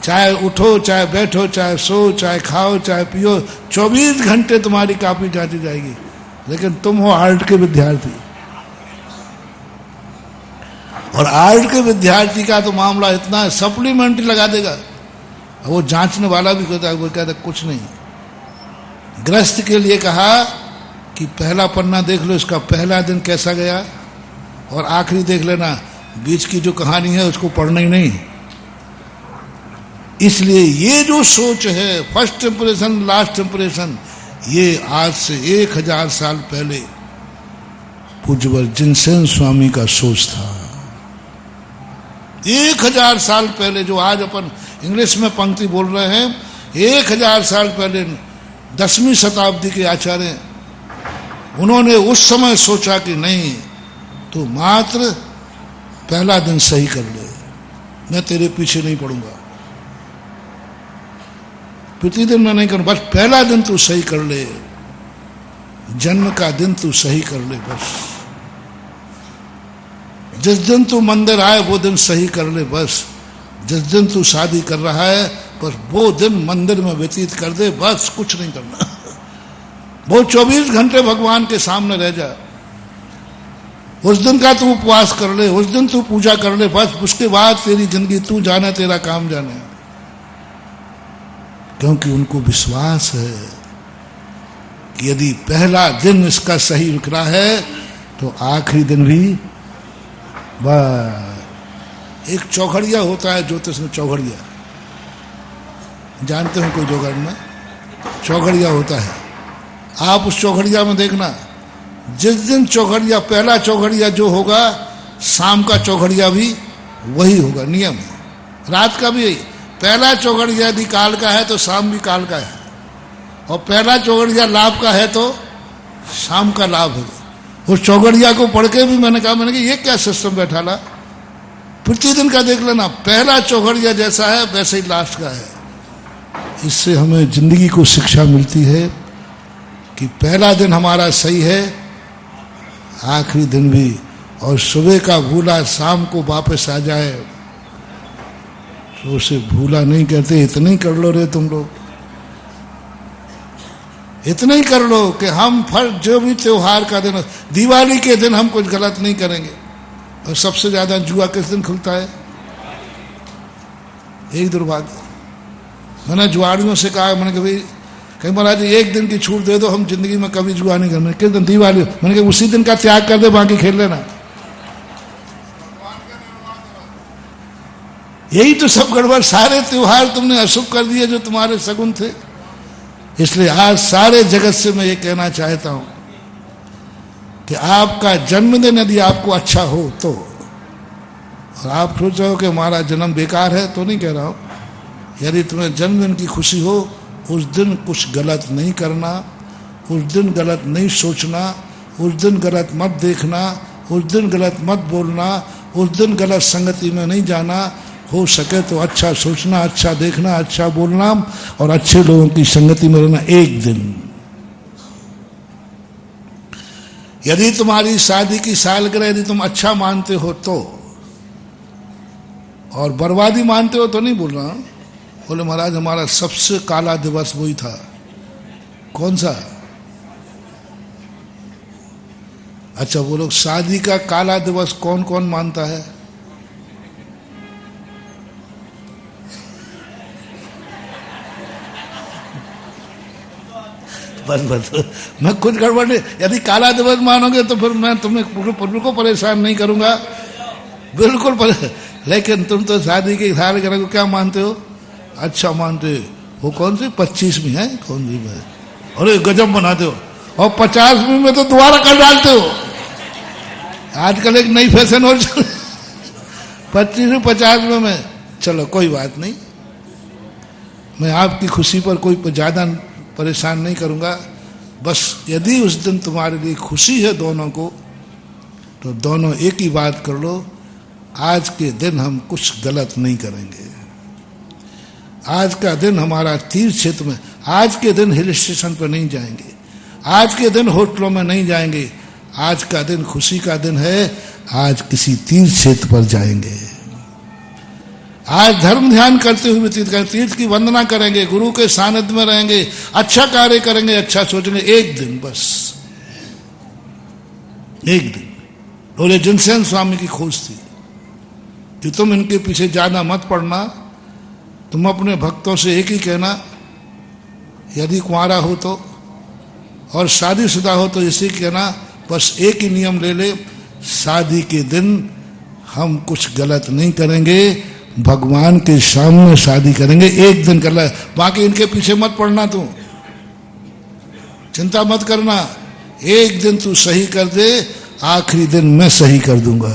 चाहे उठो, चाहे बैठो, चाहे सो, चाहे खाओ, चाहे पियो, 24 घंटे तुम्हारी कॉपी जांची जाएगी। लेकिन तुम हो आर्ट के विद्यार्थी, और आर्ट के विद्यार्थी का तो मामला इतना है, सप्लीमेंट्री लगा देगा। वो जांचने वाला भी कहता है, वो कहता है कुछ नहीं। गृहस्थ के लिए कहा कि पहला पन्ना देख लो, इसका पहला दिन कैसा गया, और आखिरी देख लेना, बीच की जो कहानी है उसको पढ़ना ही नहीं। इसलिए ये जो सोच है, फर्स्ट इंप्रेशन लास्ट इंप्रेशन, ये आज से 1000 साल पहले पूज्यवर जिनसेन स्वामी का सोच था। 1000 साल पहले, जो आज अपन इंग्लिश में पंक्ति बोल रहे हैं, 1000 साल पहले 10वीं शताब्दी के आचार्य, उन्होंने उस समय सोचा कि नहीं, तो मात्र पहला दिन सही कर ले, मैं तेरे पीछे नहीं पड़ूंगा, प्रतिदिन मैं नहीं करूं, बस पहला दिन तू सही कर ले, जन्म का दिन तू सही कर ले, बस जिस दिन तू मंदिर आए वो दिन सही कर ले, बस जिस दिन तू शादी कर रहा है बस वो दिन मंदिर में व्यतीत कर दे, बस कुछ नहीं करना। वो 24 घंटे भगवान के सामने रह जा, उस दिन का तू उपवास कर ले, उस दिन तू पूजा कर ले, बस उसके बाद तेरी जिंदगी तू जाने, तेरा काम जाने। क्योंकि उनको विश्वास है कि यदि पहला दिन इसका सही रुक रहा है तो आखिरी दिन भी। बस एक चौघड़िया होता है ज्योतिष में, चौघड़िया जानते हो, कोई जोगड़ में चौघड़िया होता है। आप उस चौघड़िया में देखना, जिस दिन चौघड़िया, पहला चौघड़िया जो होगा, शाम का चौघड़िया भी वही होगा, नियम है। रात का भी यही, पहला चौघड़िया यदि काल का है तो शाम भी काल का है, और पहला चौघड़िया लाभ का है तो शाम का लाभ होगा। उस चौघड़िया को पढ़ के भी मैंने कहा ये क्या सिस्टम बैठा ला, प्रतिदिन का देख लेना, पहला चौघड़िया जैसा है वैसे ही लास्ट का है। इससे हमें जिंदगी को शिक्षा मिलती है कि पहला दिन हमारा सही है, आखिरी दिन भी, और सुबह का भूला शाम को वापस आ जाए तो उसे भूला नहीं कहते। इतना ही कर लो रे तुम लोग, इतना ही कर लो कि हम जो भी त्योहार का दिन, दिवाली के दिन हम कुछ गलत नहीं करेंगे। और सबसे ज्यादा जुआ किस दिन खुलता है? एक दुर्भाग्य। मैंने जुआड़ियों से कहा, मैंने कहा भाई, कहीं महाराज एक दिन की छूट दे दो, हम जिंदगी में कभी जुआ नहीं करना। किस दिन? दिवाली। मैंने कहा उसी दिन का त्याग कर दे, बाकी खेल लेना। यही तो सब गड़बड़, सारे त्योहार तुमने अशुभ कर दिए जो तुम्हारे सगुन थे। इसलिए आज सारे जगत से मैं ये कहना चाहता हूं कि आपका जन्मदिन यदि आपको अच्छा हो तो, और आप सोच रहे हो कि हमारा जन्म बेकार है, तो नहीं कह रहा हूं। यदि तुम्हें जन्मदिन की खुशी हो, उस दिन कुछ गलत नहीं करना, उस दिन गलत नहीं सोचना, उस दिन गलत मत देखना, उस दिन गलत मत बोलना, उस दिन गलत संगति में नहीं जाना। हो सके तो अच्छा सोचना, अच्छा देखना, अच्छा बोलना और अच्छे लोगों की संगति में रहना एक दिन। यदि तुम्हारी शादी की सालगिरह यदि तुम अच्छा मानते हो तो, और बर्बादी मानते हो तो नहीं बोल रहा हूं। बोले महाराज हमारा सबसे काला दिवस वही था। कौन सा? अच्छा, वो लोग शादी का काला दिवस कौन कौन मानता है? बस मैं कुछ गड़बड़ नहीं। यदि काला दिवस मानोगे तो फिर मैं तुम्हें बिल्कुल परेशान नहीं करूंगा, बिल्कुल लेकिन तुम तो शादी की सालगिरह को क्या मानते हो? अच्छा मानते हो। वो कौन सी 25वीं है, कौन सी में? अरे गजब बनाते हो। और 50वीं में तो दोबारा कर डालते हो। आजकल एक नई फैशन हो 25वीं 50वीं में। चलो कोई बात नहीं, मैं आपकी खुशी पर कोई ज्यादा परेशान नहीं करूंगा। बस यदि उस दिन तुम्हारे लिए खुशी है दोनों को, तो दोनों एक ही बात कर लो, आज के दिन हम कुछ गलत नहीं करेंगे। आज का दिन हमारा तीर्थ क्षेत्र में, आज के दिन हिल स्टेशन पर नहीं जाएंगे, आज के दिन होटलों में नहीं जाएंगे, आज का दिन खुशी का दिन है, आज किसी तीर्थ क्षेत्र पर जाएंगे। आज धर्म ध्यान करते हुए व्यतीत करेंगे, तीर्थ की वंदना करेंगे, गुरु के सानिध्य में रहेंगे, अच्छा कार्य करेंगे, अच्छा सोचेंगे। एक दिन, बस एक दिन। बोले जिनसेन स्वामी की खोज थी कि तुम इनके पीछे ज्यादा मत पड़ना, तुम अपने भक्तों से एक ही कहना, यदि कुंवारा हो तो और शादीशुदा हो तो इसे कहना, बस एक ही नियम ले ले, शादी के दिन हम कुछ गलत नहीं करेंगे, भगवान के सामने शादी करेंगे, एक दिन कर ले, बाकी इनके पीछे मत पड़ना, तू चिंता मत करना, एक दिन तू सही कर दे, आखिरी दिन मैं सही कर दूंगा।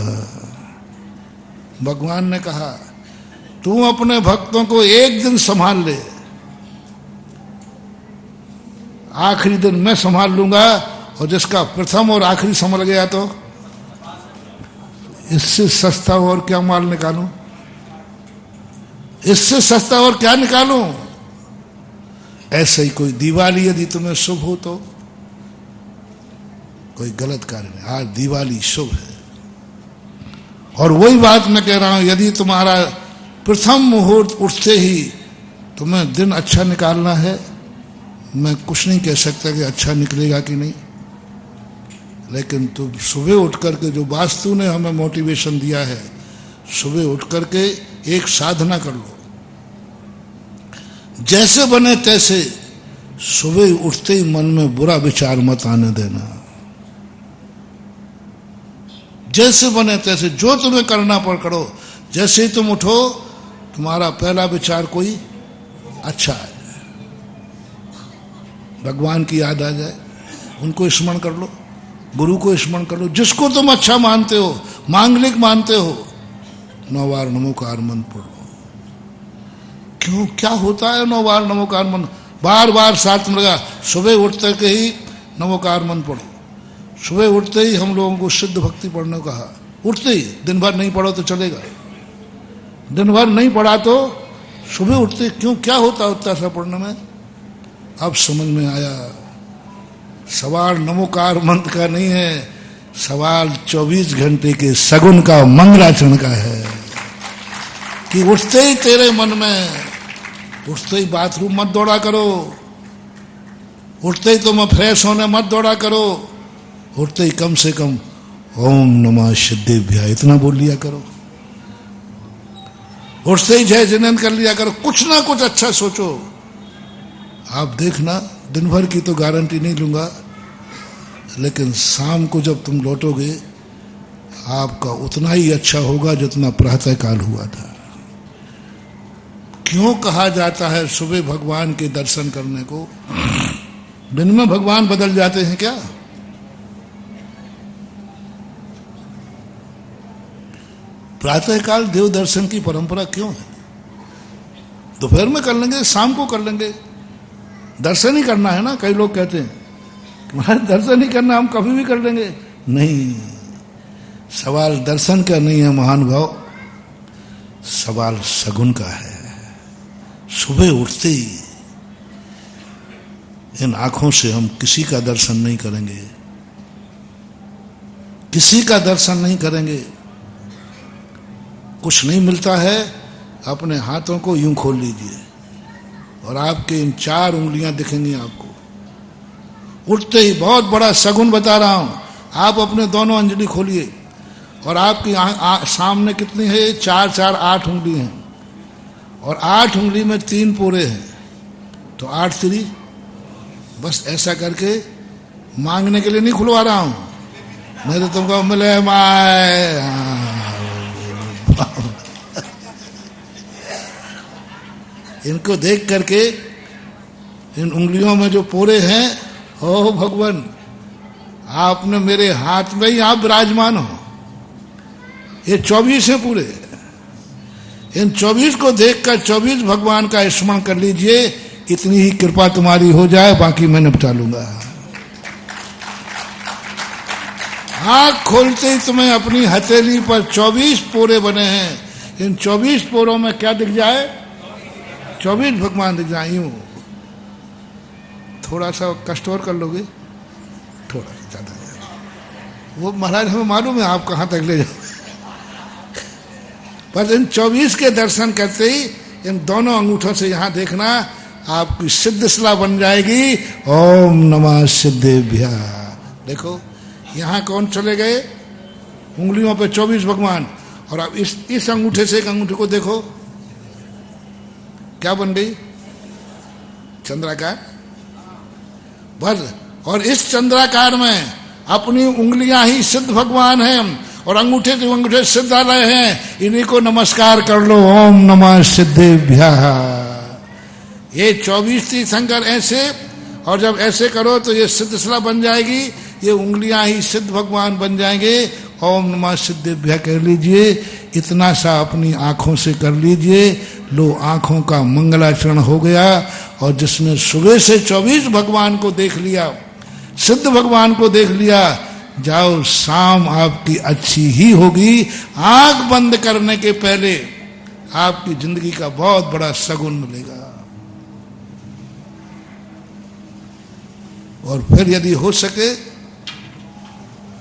भगवान ने कहा तू अपने भक्तों को एक दिन संभाल ले, आखिरी दिन मैं संभाल लूंगा, और जिसका प्रथम और आखिरी संभल गया तो इससे सस्ता और क्या माल निकालूं, इससे सस्ता और क्या निकालूं। ऐसे ही कोई दिवाली यदि तुम्हें शुभ हो तो कोई गलत कार्य नहीं, आज दिवाली शुभ है। और वही बात मैं कह रहा हूं, यदि तुम्हारा प्रथम मुहूर्त उठते ही तुम्हें दिन अच्छा निकालना है, मैं कुछ नहीं कह सकता कि अच्छा निकलेगा कि नहीं, लेकिन तुम सुबह उठ करके, जो वास्तु ने हमें मोटिवेशन दिया है, सुबह उठ करके एक साधना कर लो, जैसे बने तैसे सुबह उठते ही मन में बुरा विचार मत आने देना, जैसे बने तैसे जो तुम्हें करना पड़ करो। जैसे ही तुम उठो तुम्हारा पहला विचार कोई अच्छा है, भगवान की याद आ जाए, उनको स्मरण कर लो, गुरु को स्मरण कर लो, जिसको तुम अच्छा मानते हो, मांगलिक मानते हो, 9 बार नमोकार मंत्र पढ़ लो। क्यों, क्या होता है 9 बार नमोकार मंत्र, बार बार साथ में लगा, सुबह उठते के ही नमोकार मंत्र पढ़ो। सुबह उठते ही हम लोगों को सिद्ध भक्ति पढ़ने को कहा, उठते ही, दिन भर नहीं पढ़ो तो चलेगा, दिन भर नहीं पढ़ा तो सुबह उठते, क्यों, क्या होता सा पढ़ने में। अब समझ में आया, सवाल नमोकार मंत्र का नहीं है, सवाल 24 घंटे के सगुन का, मंगलाचरण का है, कि उठते ही तेरे मन में, उठते ही बाथरूम मत दौड़ा करो, उठते ही तुम फ्रेश होने मत दौड़ा करो, उठते ही कम से कम ओम नमः सिद्धेभ्यः इतना बोल लिया करो, उठते ही जय जिनेन्द्र कर लिया करो, कुछ ना कुछ अच्छा सोचो। आप देखना, दिन भर की तो गारंटी नहीं लूंगा, लेकिन शाम को जब तुम लौटोगे आपका उतना ही अच्छा होगा जितना प्रातः काल हुआ था। क्यों कहा जाता है सुबह भगवान के दर्शन करने को? दिन में भगवान बदल जाते हैं क्या? प्रातःकाल देव दर्शन की परंपरा क्यों है? दोपहर में कर लेंगे, शाम को कर लेंगे, दर्शन ही करना है ना। कई लोग कहते हैं तुम्हारे दर्शन ही करना, हम कभी भी कर लेंगे। नहीं, सवाल दर्शन का नहीं है महान भाव, सवाल सगुन का है। सुबह उठते ही इन आंखों से हम किसी का दर्शन नहीं करेंगे, किसी का दर्शन नहीं करेंगे। कुछ नहीं मिलता है, अपने हाथों को यूं खोल लीजिए और आपके इन 4 उंगलियां दिखेंगी आपको। उठते ही बहुत बड़ा सगुन बता रहा हूं, आप अपने दोनों अंजलि खोलिए और आपकी सामने कितनी है? 4 4 8 उंगली हैं और 8 उंगली में 3 पोरे हैं, तो 8 3। बस ऐसा करके, मांगने के लिए नहीं खुलवा रहा हूं, नहीं तो तुमको मिले माए। इनको देख करके, इन उंगलियों में जो पोरे हैं, ओ भगवान आपने मेरे हाथ में ही आप विराजमान हो। ये 24 है पूरे, इन 24 को देखकर 24 भगवान का स्मरण कर लीजिए, इतनी ही कृपा तुम्हारी हो जाए, बाकी मैं निपटा लूंगा। आंख खोलते ही तुम्हें अपनी हथेली पर 24 पोरे बने हैं, इन 24 पोरों में क्या दिख जाए? 24 भगवान दिख जाए। यूं थोड़ा सा कष्ट और कर लोगे, थोड़ा सा ज्यादा, वो महाराज हमें मालूम है आप कहां तक ले जाओ। बस इन 24 के दर्शन करते ही इन दोनों अंगूठों से यहां देखना, आपकी सिद्ध शिला बन जाएगी। ओम नमः सिद्धेभ्यः। देखो यहां कौन चले गए? उंगलियों पे 24 भगवान, और अब इस अंगूठे से एक अंगूठे को देखो, क्या बन गई? चंद्राकार। बस, और इस चंद्राकार में अपनी उंगलियां ही सिद्ध भगवान हैं, और अंगूठे जो अंगूठे सिद्धालय हैं, इन्हीं को नमस्कार कर लो। ओम नमः सिद्धेभ्यः। ये 24 तीर्थंकर ऐसे, और जब ऐसे करो तो ये सिद्धशिला बन जाएगी, ये उंगलियां ही सिद्ध भगवान बन जाएंगे। ओम नमः सिद्धेभ्यः कह लीजिए, इतना सा अपनी आंखों से कर लीजिए। लो, आंखों का मंगलाचरण हो गया। और जिसने सुबह से 24 भगवान को देख लिया, सिद्ध भगवान को देख लिया, जाओ शाम आपकी अच्छी ही होगी। आंख बंद करने के पहले आपकी जिंदगी का बहुत बड़ा सगुन मिलेगा। और फिर यदि हो सके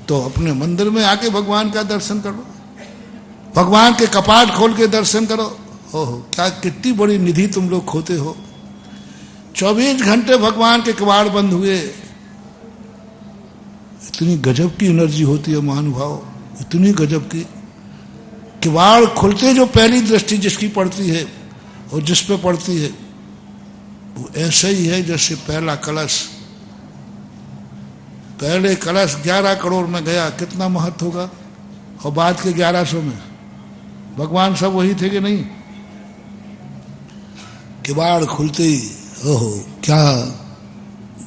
तो अपने मंदिर में आके भगवान का दर्शन करो, भगवान के कपाट खोल के दर्शन करो। ओहो, क्या कितनी बड़ी निधि तुम लोग खोते हो। 24 घंटे भगवान के कबाड़ बंद हुए, इतनी गजब की एनर्जी होती है महानुभाव, इतनी गजब की। किवाड़ खुलते जो पहली दृष्टि जिसकी पड़ती है और जिस पे पड़ती है वो ऐसा ही है जैसे पहला कलश। पहले कलश 11 करोड़ में गया, कितना महत्व होगा। और बाद के 1100 में भगवान सब वही थे कि नहीं। किवाड़ खुलते ही ओहो, क्या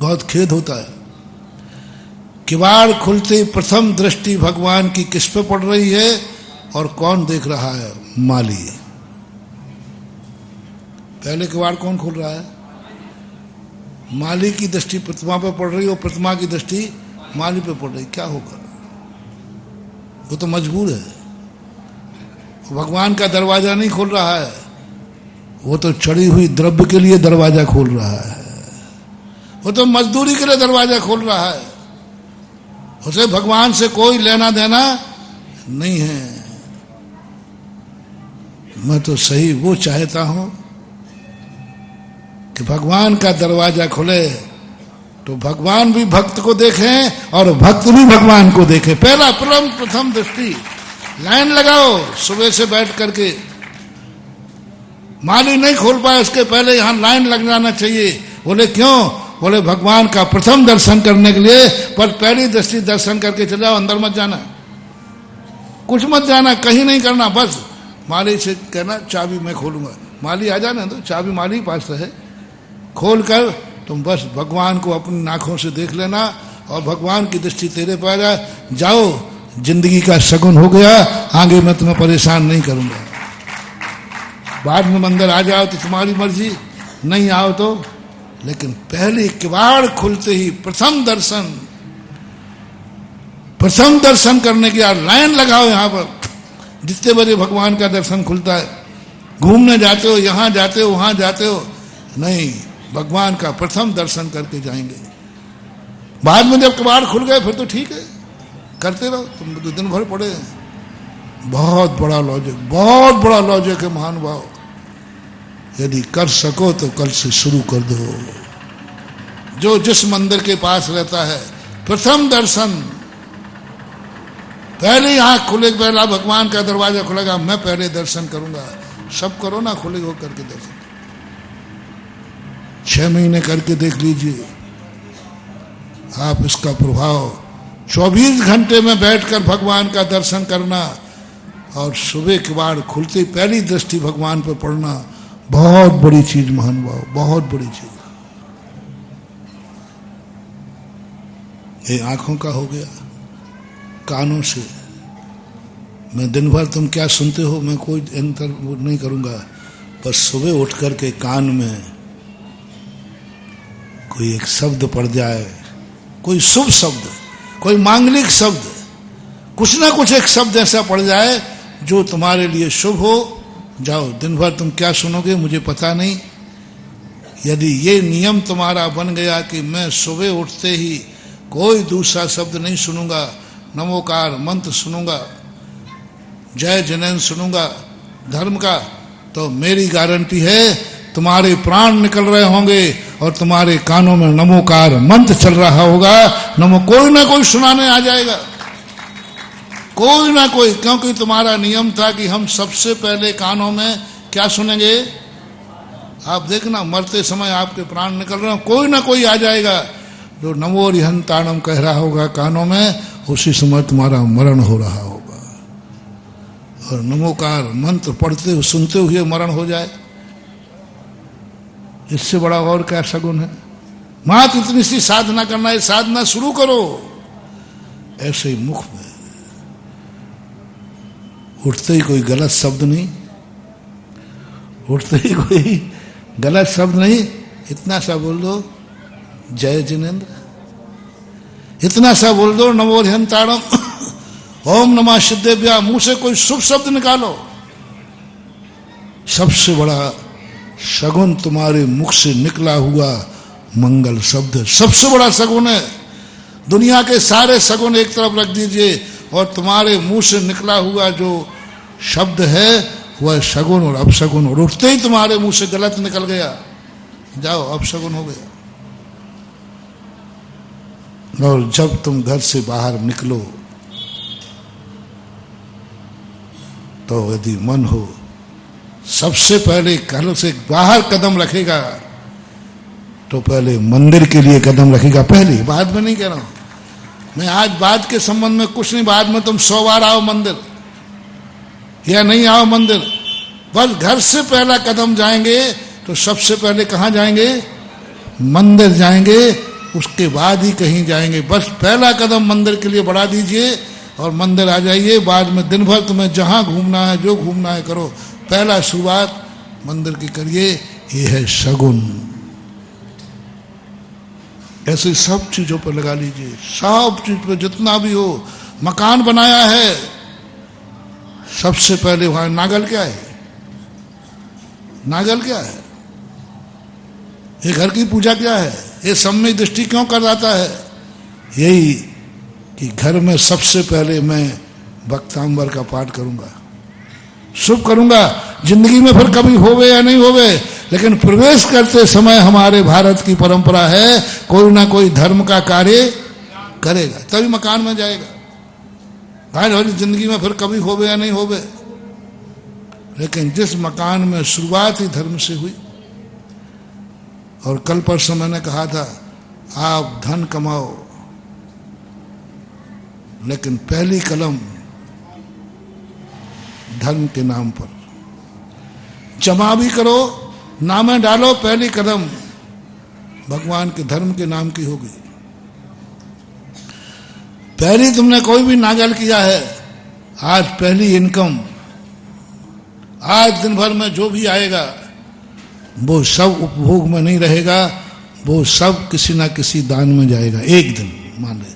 बहुत खेद होता है। किवाड़ खुलते प्रथम दृष्टि भगवान की किस पे पड़ रही है और कौन देख रहा है? माली। पहले किवाड़ कौन खोल रहा है? माली की दृष्टि प्रतिमा पे पड़ रही है और प्रतिमा की दृष्टि माली पे पड़ रही। क्या होगा? वो तो मजबूर है, भगवान का दरवाजा नहीं खोल रहा है, वो तो चढ़ी हुई द्रव्य के लिए दरवाजा खोल रहा है, वो तो मजदूरी के लिए दरवाजा खोल रहा है। उसे भगवान से कोई लेना देना नहीं है। मैं तो सही वो चाहता हूं कि भगवान का दरवाजा खुले तो भगवान भी भक्त को देखें और भक्त भी भगवान को देखे। पहला प्रथम दृष्टि। लाइन लगाओ सुबह से बैठ करके। माली नहीं खोल पाए उसके पहले यहां लाइन लग जाना चाहिए। बोले क्यों? बोले भगवान का प्रथम दर्शन करने के लिए। पर पहली दृष्टि दर्शन करके चले जाओ, अंदर मत जाना, कुछ मत जाना, कहीं नहीं करना। बस माली से कहना चाबी मैं खोलूंगा, माली आ जाना तो चाबी माली पास है, खोल कर तुम बस भगवान को अपनी आंखों से देख लेना और भगवान की दृष्टि तेरे पर आ जाओ। जिंदगी का शगुन हो गया, आगे मैं तुम्हें परेशान नहीं करूंगा। बाद में मंदिर आ जाओ तो तुम्हारी मर्जी, नहीं आओ तो। लेकिन पहले किवाड़ खुलते ही प्रथम दर्शन करने की यार लाइन लगाओ। यहां पर जितने बजे भगवान का दर्शन खुलता है, घूमने जाते हो, यहां जाते हो, वहां जाते हो, नहीं, भगवान का प्रथम दर्शन करके जाएंगे। बाद में जब किवाड़ खुल गए फिर तो ठीक है, करते रहो, तुम तो दिन भर पड़े। बहुत बड़ा लॉजिक, बहुत बड़ा लॉजिक है महानुभाव। यदि कर सको तो कल से शुरू कर दो। जो जिस मंदिर के पास रहता है, प्रथम दर्शन, पहले आंख खुले, पहला भगवान का दरवाजा खुलेगा, मैं पहले दर्शन करूंगा। सब करो ना, खुले हो करके दर्शन। 6 महीने करके देख लीजिए आप इसका प्रभाव। 24 घंटे में बैठकर भगवान का दर्शन करना और सुबह किवाड़ खुलते पहली दृष्टि भगवान पर पड़ना, बहुत बड़ी चीज महानुभाव, बहुत बड़ी चीज। ये आंखों का हो गया। कानों से मैं दिन भर तुम क्या सुनते हो मैं कोई अंतर नहीं करूंगा, बस सुबह उठ करके कान में कोई एक शब्द पड़ जाए, कोई शुभ शब्द, कोई मांगलिक शब्द, कुछ ना कुछ एक शब्द ऐसा पड़ जाए जो तुम्हारे लिए शुभ हो। जाओ, दिन भर तुम क्या सुनोगे मुझे पता नहीं। यदि ये नियम तुम्हारा बन गया कि मैं सुबह उठते ही कोई दूसरा शब्द नहीं सुनूंगा, नमोकार मंत्र सुनूंगा, जय जिनेन्द्र सुनूंगा धर्म का, तो मेरी गारंटी है तुम्हारे प्राण निकल रहे होंगे और तुम्हारे कानों में नमोकार मंत्र चल रहा होगा। नमो कोई ना कोई सुनाने आ जाएगा, कोई ना कोई, क्योंकि तुम्हारा नियम था कि हम सबसे पहले कानों में क्या सुनेंगे। आप देखना मरते समय आपके प्राण निकल रहे हो, कोई ना कोई आ जाएगा जो नमो रिहंताणम कह रहा होगा कानों में, उसी समय तुम्हारा मरण हो रहा होगा। और नमोकार मंत्र पढ़ते हुए सुनते हुए मरण हो जाए, इससे बड़ा और क्या सगुन है। मात्र इतनी सी साधना करना है, साधना शुरू करो। ऐसे ही मुख में उठते ही कोई गलत शब्द नहीं, उठते ही कोई गलत शब्द नहीं, इतना सा बोल दो जय जिनेन्द्र, इतना सा बोल दो नमो ह्यंताड़म, ओम नमः सिद्धेभ्या, मुंह से कोई शुभ शब्द निकालो। सबसे बड़ा शगुन तुम्हारे मुख से निकला हुआ मंगल शब्द सबसे बड़ा शगुन है। दुनिया के सारे शगुन एक तरफ रख दीजिए और तुम्हारे मुंह से निकला हुआ जो शब्द है वह शगुन और अपशगुन, और उठते ही तुम्हारे मुंह से गलत निकल गया, जाओ अपशगुन हो गया। और जब तुम घर से बाहर निकलो तो यदि मन हो सबसे पहले घर से बाहर कदम रखेगा तो पहले मंदिर के लिए कदम रखेगा, पहले, बाद में नहीं कह रहा हूं मैं। आज बाद के संबंध में कुछ नहीं, बाद में तुम 100 बार आओ मंदिर या नहीं आओ मंदिर, बस घर से पहला कदम जाएंगे तो सबसे पहले कहां जाएंगे? मंदिर जाएंगे, उसके बाद ही कहीं जाएंगे। बस पहला कदम मंदिर के लिए बढ़ा दीजिए और मंदिर आ जाइए। बाद में दिन भर तुम्हें जहां घूमना है, जो घूमना है करो, पहला शुरुआत मंदिर की करिए। ये है शगुन। ऐसे सब चीजों पर लगा लीजिए, सब चीज पर जितना भी हो। मकान बनाया है, सबसे पहले वहां नागल क्या है? नागल क्या है? ये घर की पूजा क्या है? ये सम्यक दृष्टि क्यों कर जाता है? यही कि घर में सबसे पहले मैं भक्तांबर का पाठ करूंगा, शुभ करूंगा। जिंदगी में फिर कभी होवे या नहीं होवे, लेकिन प्रवेश करते समय हमारे भारत की परंपरा है कोई ना कोई धर्म का कार्य करेगा तभी मकान में जाएगा। भाई जिंदगी में फिर कभी होवे या नहीं होवे, लेकिन जिस मकान में शुरुआत ही धर्म से हुई। और कल परसों मैंने कहा था आप धन कमाओ लेकिन पहली कलम धर्म के नाम पर जमा भी करो, नामे डालो, पहली कदम भगवान के धर्म के नाम की होगी। पहली तुमने कोई भी नागल किया है, आज पहली इनकम, आज दिन भर में जो भी आएगा वो सब उपभोग में नहीं रहेगा, वो सब किसी ना किसी दान में जाएगा। एक दिन मान ले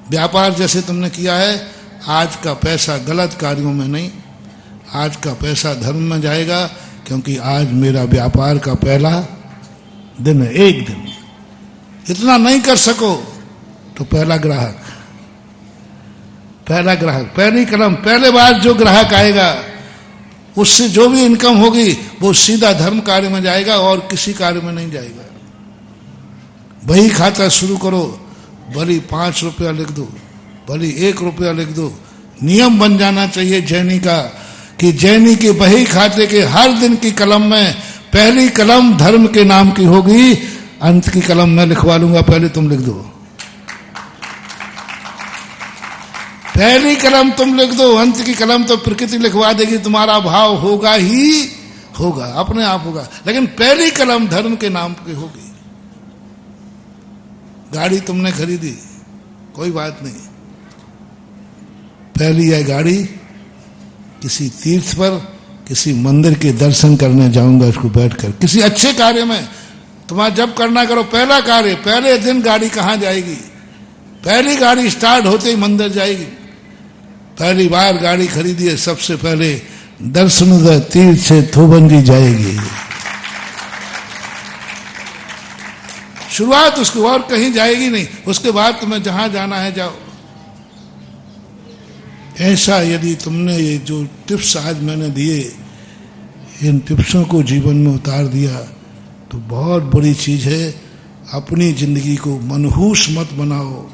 व्यापार जैसे तुमने किया है, आज का पैसा गलत कार्यों में नहीं, आज का पैसा धर्म में जाएगा, क्योंकि आज मेरा व्यापार का पहला दिन है। एक दिन इतना नहीं कर सको तो पहला ग्राहक, पहली कलम, पहले बार जो ग्राहक आएगा उससे जो भी इनकम होगी वो सीधा धर्म कार्य में जाएगा और किसी कार्य में नहीं जाएगा। वही खाता शुरू करो, भली 5 रुपया लिख दो, भली 1 रुपया लिख दो। नियम बन जाना चाहिए जैनी का कि जैनी के बही खाते के हर दिन की कलम में पहली कलम धर्म के नाम की होगी, अंत की कलम मैं लिखवा लूंगा, पहले तुम लिख दो। पहली कलम तुम लिख दो, अंत की कलम तो प्रकृति लिखवा देगी, तुम्हारा भाव होगा ही होगा, अपने आप होगा, लेकिन पहली कलम धर्म के नाम की होगी। गाड़ी तुमने खरीदी, कोई बात नहीं, पहली है गाड़ी किसी तीर्थ पर, किसी मंदिर के दर्शन करने जाऊंगा, उसको बैठकर किसी अच्छे कार्य में तुम्हारा जब करना करो, पहला कार्य, पहले दिन गाड़ी कहां जाएगी? पहली गाड़ी स्टार्ट होते ही मंदिर जाएगी। पहली बार गाड़ी खरीदी है, सबसे पहले दर्शन तीर्थ से थोबंजी जाएगी। शुरुआत उसको और कहीं जाएगी नहीं, उसके बाद तुम्हें जहां जाना है जाओ। ऐसा यदि तुमने ये जो टिप्स आज मैंने दिए, इन टिप्सों को जीवन में उतार दिया तो बहुत बड़ी चीज है। अपनी जिंदगी को मनहूस मत बनाओ,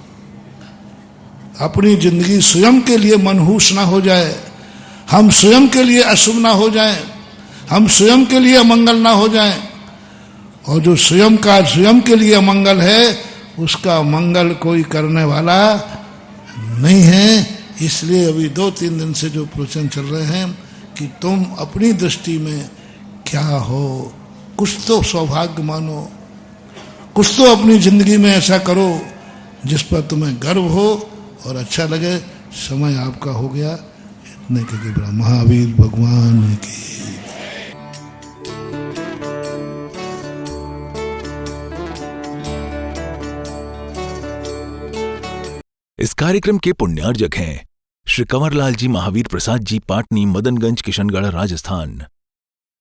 अपनी जिंदगी स्वयं के लिए मनहूस ना हो जाए, हम स्वयं के लिए अशुभ ना हो जाएं, हम स्वयं के लिए अमंगल ना हो जाएं। और जो स्वयं के लिए अमंगल है उसका मंगल कोई करने वाला नहीं है, इसलिए अभी 2-3 दिन से जो प्रवचन चल रहे हैं कि तुम अपनी दृष्टि में क्या हो, कुछ तो सौभाग्य मानो, कुछ तो अपनी जिंदगी में ऐसा करो जिस पर तुम्हें गर्व हो और अच्छा लगे। समय आपका हो गया। इतने के महावीर भगवान की। इस कार्यक्रम के पुण्यार्जक हैं श्री कंवरलाल जी महावीर प्रसाद जी, पाटनी, मदनगंज, किशनगढ़, राजस्थान।